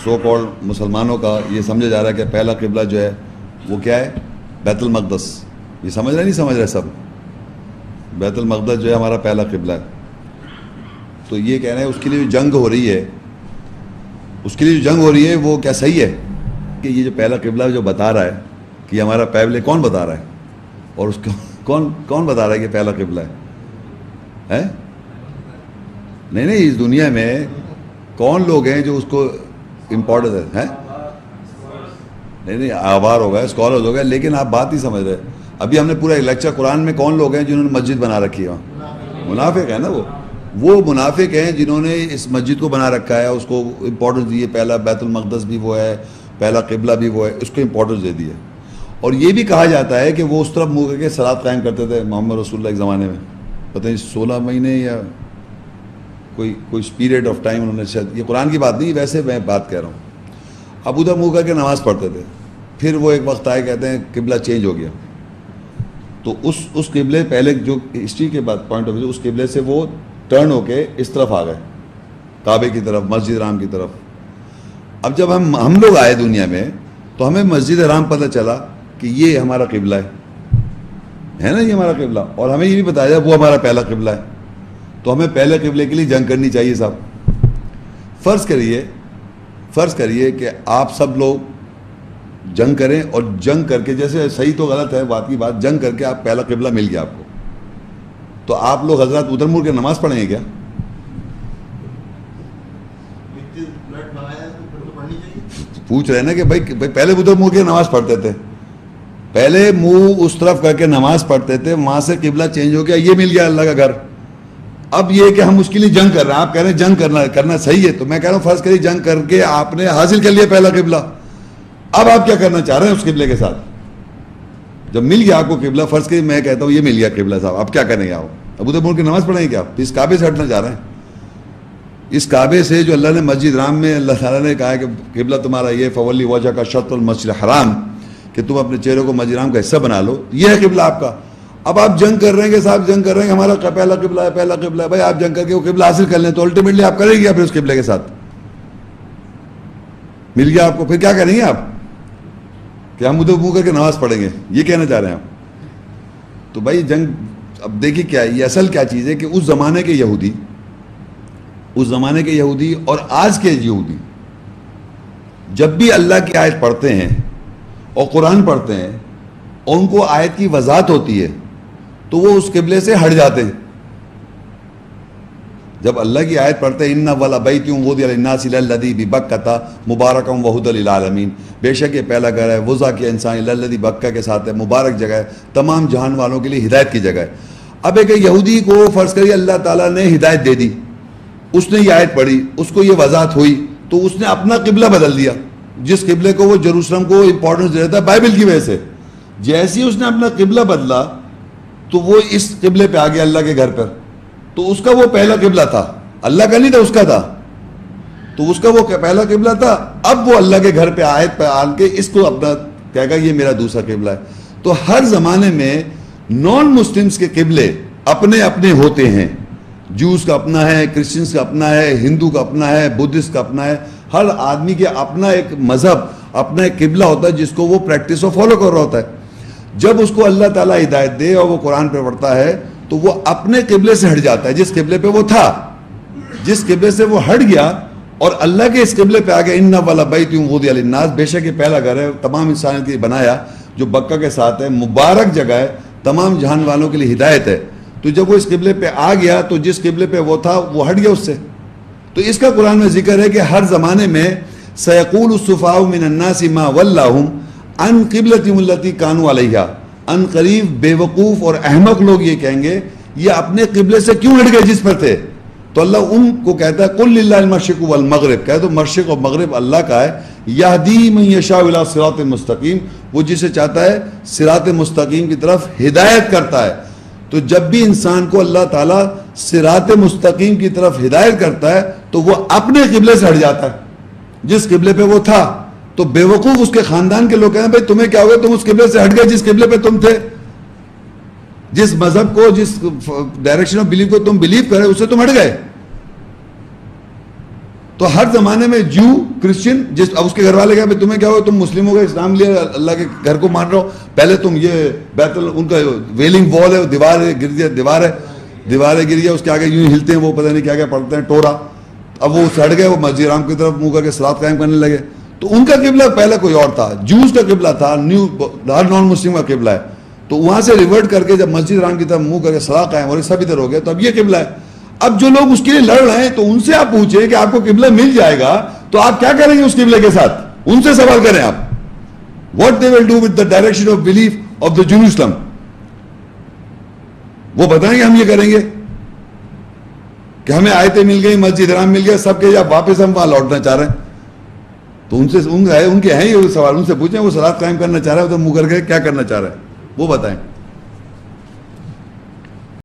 [SPEAKER 3] سو کالڈ مسلمانوں کا, یہ سمجھا جا رہا ہے کہ پہلا قبلہ جو ہے وہ کیا ہے, بیت المقدس. یہ سمجھ رہے نہیں سمجھ رہے سب, بیت المقدس جو ہے ہمارا پہلا قبلہ ہے. تو یہ کہہ رہے ہیں اس کے لیے جو جنگ ہو رہی ہے, وہ کیا صحیح ہے کہ یہ جو پہلا قبلہ جو بتا رہا ہے کہ ہمارا پہلے, کون بتا رہا ہے, اور اس کو کون بتا رہا ہے کہ پہلا قبلہ ہے؟ نہیں, اس دنیا میں کون لوگ ہیں جو اس کو امپورٹنس ہے؟ نہیں, آوار ہو گئے, اسکالرز ہو گئے, لیکن آپ بات نہیں سمجھ رہے. ابھی ہم نے پورا ایک لیکچر قرآن میں کون لوگ ہیں جنہوں نے مسجد بنا رکھی ہے؟ منافق ہیں نا. وہ منافق ہیں جنہوں نے اس مسجد کو بنا رکھا ہے, اس کو امپورٹنس دی ہے. پہلا بیت المقدس بھی وہ ہے, پہلا قبلہ بھی وہ ہے, اس کو امپورٹنس دے دی ہے. اور یہ بھی کہا جاتا ہے کہ وہ اس طرف منہ کر کے صلاۃ قائم کرتے تھے محمد رسول اللہ کے زمانے میں, پتہ نہیں 16 مہینے یا کوئی پیریڈ آف ٹائم انہوں نے شاید, یہ قرآن کی بات نہیں, ویسے میں بات کہہ رہا ہوں. اب ادھر منہ کر کے نماز پڑھتے تھے, پھر وہ ایک وقت آئے کہتے ہیں قبلہ چینج ہو گیا.
[SPEAKER 5] تو اس قبلے پہلے جو ہسٹری کے بعد پوائنٹ آف ویو اس قبلے سے وہ ٹرن ہو کے اس طرف آ گئے, کعبے کی طرف, مسجد حرام کی طرف. اب جب ہم لوگ آئے دنیا میں تو ہمیں مسجد حرام پتہ چلا کہ یہ ہمارا قبلہ ہے نا, یہ ہمارا قبلہ, اور ہمیں یہ بھی بتایا جائے وہ ہمارا پہلا قبلہ ہے. تو ہمیں پہلے قبلے کے لیے جنگ کرنی چاہیے صاحب. فرض کریے کہ آپ سب لوگ جنگ کریں, اور جنگ کر کے, جیسے صحیح تو غلط ہے بات کی بات, جنگ کر کے آپ پہلا قبلہ مل گیا آپ کو, تو آپ لوگ حضرات ادھر مڑ کے نماز پڑھیں گے کیا؟ پوچھ رہے ہیں نا کہ بھائی پہلے ادھر مڑ کے نماز پڑھتے تھے, پہلے منہ اس طرف کر کے نماز پڑھتے تھے, وہاں سے قبلہ چینج ہو گیا, یہ مل گیا اللہ کا گھر. اب یہ کہ ہم اس کے لیے جنگ کر رہے ہیں, آپ کہہ رہے ہیں جنگ کرنا صحیح ہے, تو میں کہہ رہا ہوں فرض کریے جنگ کر کے آپ نے حاصل کر لیا پہلا قبلہ, اب آپ کیا کرنا چاہ رہے ہیں اس قبلے کے ساتھ؟ جب مل گیا آپ کو قبلہ, فرض کریے میں کہتا ہوں یہ مل گیا قبلہ صاحب, اب کیا کریں گے آپ؟ اب ادھر مڑ کے نماز پڑھیں گے کیا؟ اس کعبے سے ہٹنا چاہ رہے ہیں, اس کعبے سے جو اللہ نے مسجد حرام میں اللہ تعالیٰ نے کہا ہے کہ قبلہ تمہارا یہ فولی وجہ کا شطر المسجد الحرام, کہ تم اپنے چہرے کو مسجد حرام کا حصہ بنا لو, یہ ہے قبلہ آپ کا. اب آپ جنگ کر رہے ہیں کہ صاحب جنگ کر رہے ہیں ہمارا پہلا قبلہ ہے, بھائی آپ جنگ کر کے وہ قبلہ حاصل کر لیں تو الٹیمیٹلی آپ کریں گے پھر اس قبلے کے ساتھ مل گیا آپ کو, پھر کیا کریں گے آپ کہ ہم ادھر منہ کر کے نماز پڑھیں گے, یہ کہنا چاہ رہے ہیں آپ؟ تو بھائی جنگ, اب دیکھیے کیا ہے یہ اصل کیا چیز ہے کہ اس زمانے کے یہودی اور آج کے یہودی جب بھی اللہ کی آیت پڑھتے ہیں اور قرآن پڑھتے ہیں اور ان کو آیت کی وضاحت ہوتی ہے تو وہ اس قبلے سے ہٹ جاتے ہیں. جب اللہ کی آیت پڑھتے ہیں ان والا بیت وضع للناس الذی ببکۃ مبارکا وہدی للعالمین, بے شک یہ پہلا گھر ہے وضع کیا انسان الذی بکہ کے ساتھ ہے, مبارک جگہ ہے, تمام جہان والوں کے لیے ہدایت کی جگہ ہے. اب ایک یہودی کو فرض کریے اللہ تعالیٰ نے ہدایت دے دی, اس نے یہ آیت پڑھی, اس کو یہ وضاحت ہوئی, تو اس نے اپنا قبلہ بدل دیا. جس قبلے کو وہ یروشلم کو امپورٹنس دے رہا تھا بائبل کی وجہ سے, جیسے ہی اس نے اپنا قبلہ بدلا تو وہ اس قبلے پہ آ گیا اللہ کے گھر پر. تو اس کا وہ پہلا قبلہ تھا, اللہ کا نہیں تھا, اس کا تھا, تو اس کا وہ پہلا قبلہ تھا. اب وہ اللہ کے گھر پہ آیت پہ آن کے اس کو اپنا کہے گا یہ میرا دوسرا قبلہ ہے. تو ہر زمانے میں نان مسلمس کے قبلے اپنے اپنے ہوتے ہیں, جوز کا اپنا ہے, کرسچنس کا اپنا ہے, ہندو کا اپنا ہے, بدھسٹ کا اپنا ہے. ہر آدمی کے اپنا ایک مذہب, اپنا ایک قبلہ ہوتا ہے جس کو وہ پریکٹس اور فالو کر رہا ہوتا ہے. جب اس کو اللہ تعالیٰ ہدایت دے اور وہ قرآن پہ پڑھتا ہے تو وہ اپنے قبلے سے ہٹ جاتا ہے, جس قبلے پہ وہ تھا, جس قبلے سے وہ ہٹ گیا اور اللہ کے اس قبلے پہ آ گیا. ان والا بیت وضع للناس, بے شک یہ پہلا گھر ہے تمام انسانوں کے لیے بنایا جو بکہ کے ساتھ ہے, مبارک جگہ ہے, تمام جہان والوں کے لیے ہدایت ہے. تو جب وہ اس قبلے پہ آ گیا تو جس قبلے پہ وہ تھا وہ ہٹ گیا اس سے. تو اس کا قرآن میں ذکر ہے کہ ہر زمانے میں سیقول السفہاء من الناس ما ولاہم عن قبلتہم التی کانوا علیہا, ان قریب بے وقوف اور احمق لوگ یہ کہیں گے یہ اپنے قبلے سے کیوں ہٹ گئے جس پر تھے. تو اللہ ان کو کہتا ہے قل للہ المشرق والمغرب, کہہ دو مشرق اور مغرب اللہ کا ہے, یہدی من یشاء الی صراط مستقیم, وہ جسے چاہتا ہے صراط مستقیم کی طرف ہدایت کرتا ہے. تو جب بھی انسان کو اللہ تعالیٰ صراط مستقیم کی طرف ہدایت کرتا ہے تو وہ اپنے قبلے سے ہٹ جاتا ہے جس قبلے پہ وہ تھا. تو بے وقوف اس کے خاندان کے لوگ کہیں بھائی تمہیں کیا ہو گیا, تم اس قبلے سے ہٹ گئے جس قبلے پہ تم تھے, جس مذہب کو, جس ڈائریکشن آف بلیف کو تم بلیو کرے اس سے تم ہٹ گئے. تو ہر زمانے میں جو کرسچن جس اس کے گھر والے کہا تمہیں کیا ہو, تم مسلم ہو گئے, اسلام لیا, اللہ کے گھر کو مان رہا ہو, پہلے تم یہ بیت ان کا ویلنگ وال ہے, دیوار ہے, گر گیا, دیوار گر گیا, اس کے آگے یوں ہلتے ہیں وہ, پتہ نہیں کیا کیا پڑھتے ہیں, ٹورا. اب وہ ہٹ گئے, وہ مسجد حرام کی طرف منہ کر کے صلاۃ قائم کرنے لگے. تو ان کا قبلہ پہلے کوئی اور تھا, جوز کا قبلہ تھا, ہر نان مسلم کا قبلہ ہے. تو وہاں سے ریورٹ کر کے جب مسجد حرام کی طرف منہ کر کے صلاۃ قائم اور سب ادھر ہو گیا, تو اب یہ قبلہ ہے. اب جو لوگ اس کے لیے لڑ رہے ہیں تو ان سے آپ پوچھیں کہ آپ کو قبلہ مل جائے گا تو آپ کیا کریں گے اس قبلے کے ساتھ, ان سے سوال کریں آپ. What they will do with the direction of belief of the Jerusalem, وہ بتائیں گے ہم یہ کریں گے کہ ہمیں آیتیں مل گئی, مسجد حرام مل گیا, سب کے واپس ہم وہاں لوٹنا چاہ رہے ہیں. تو ان سے ان کے ہیں یہ سوال, ان سے پوچھیں وہ صلاۃ قائم کرنا چاہ رہے ہیں تو منہ کر کے کیا کرنا چاہ رہے ہیں وہ بتائیں.